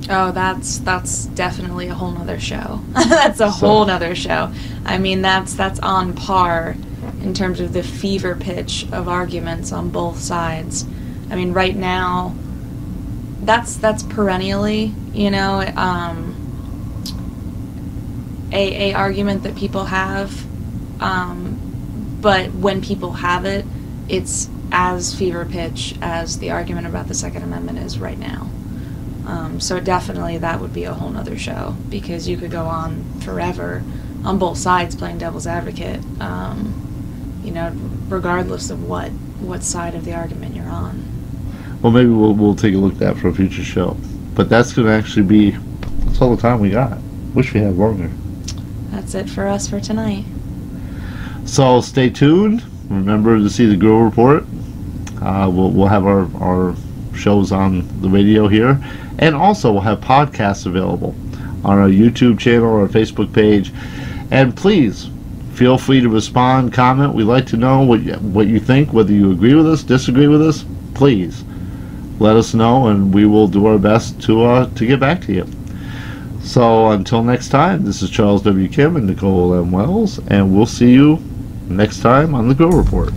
Oh, that's definitely a whole nother show. That's a whole nother show. I mean, that's on par in terms of the fever pitch of arguments on both sides. I mean, right now, that's perennially, a argument that people have, but when people have it, it's as fever pitch as the argument about the Second Amendment is right now. So definitely that would be a whole nother show, because you could go on forever on both sides playing devil's advocate, regardless of what side of the argument you're on. Well, maybe we'll take a look at that for a future show. But that's going to actually be, that's all the time we got. Wish we had longer. That's it for us for tonight. So stay tuned. Remember to see the Grill Report. We'll have our shows on the radio here. And also we'll have podcasts available on our YouTube channel or our Facebook page. And please, feel free to respond, comment. We'd like to know what you think, whether you agree with us, disagree with us. Please let us know, and we will do our best to get back to you. So until next time, this is Charles W. Kim and Nicole M. Wells, and we'll see you next time on the Grill Report.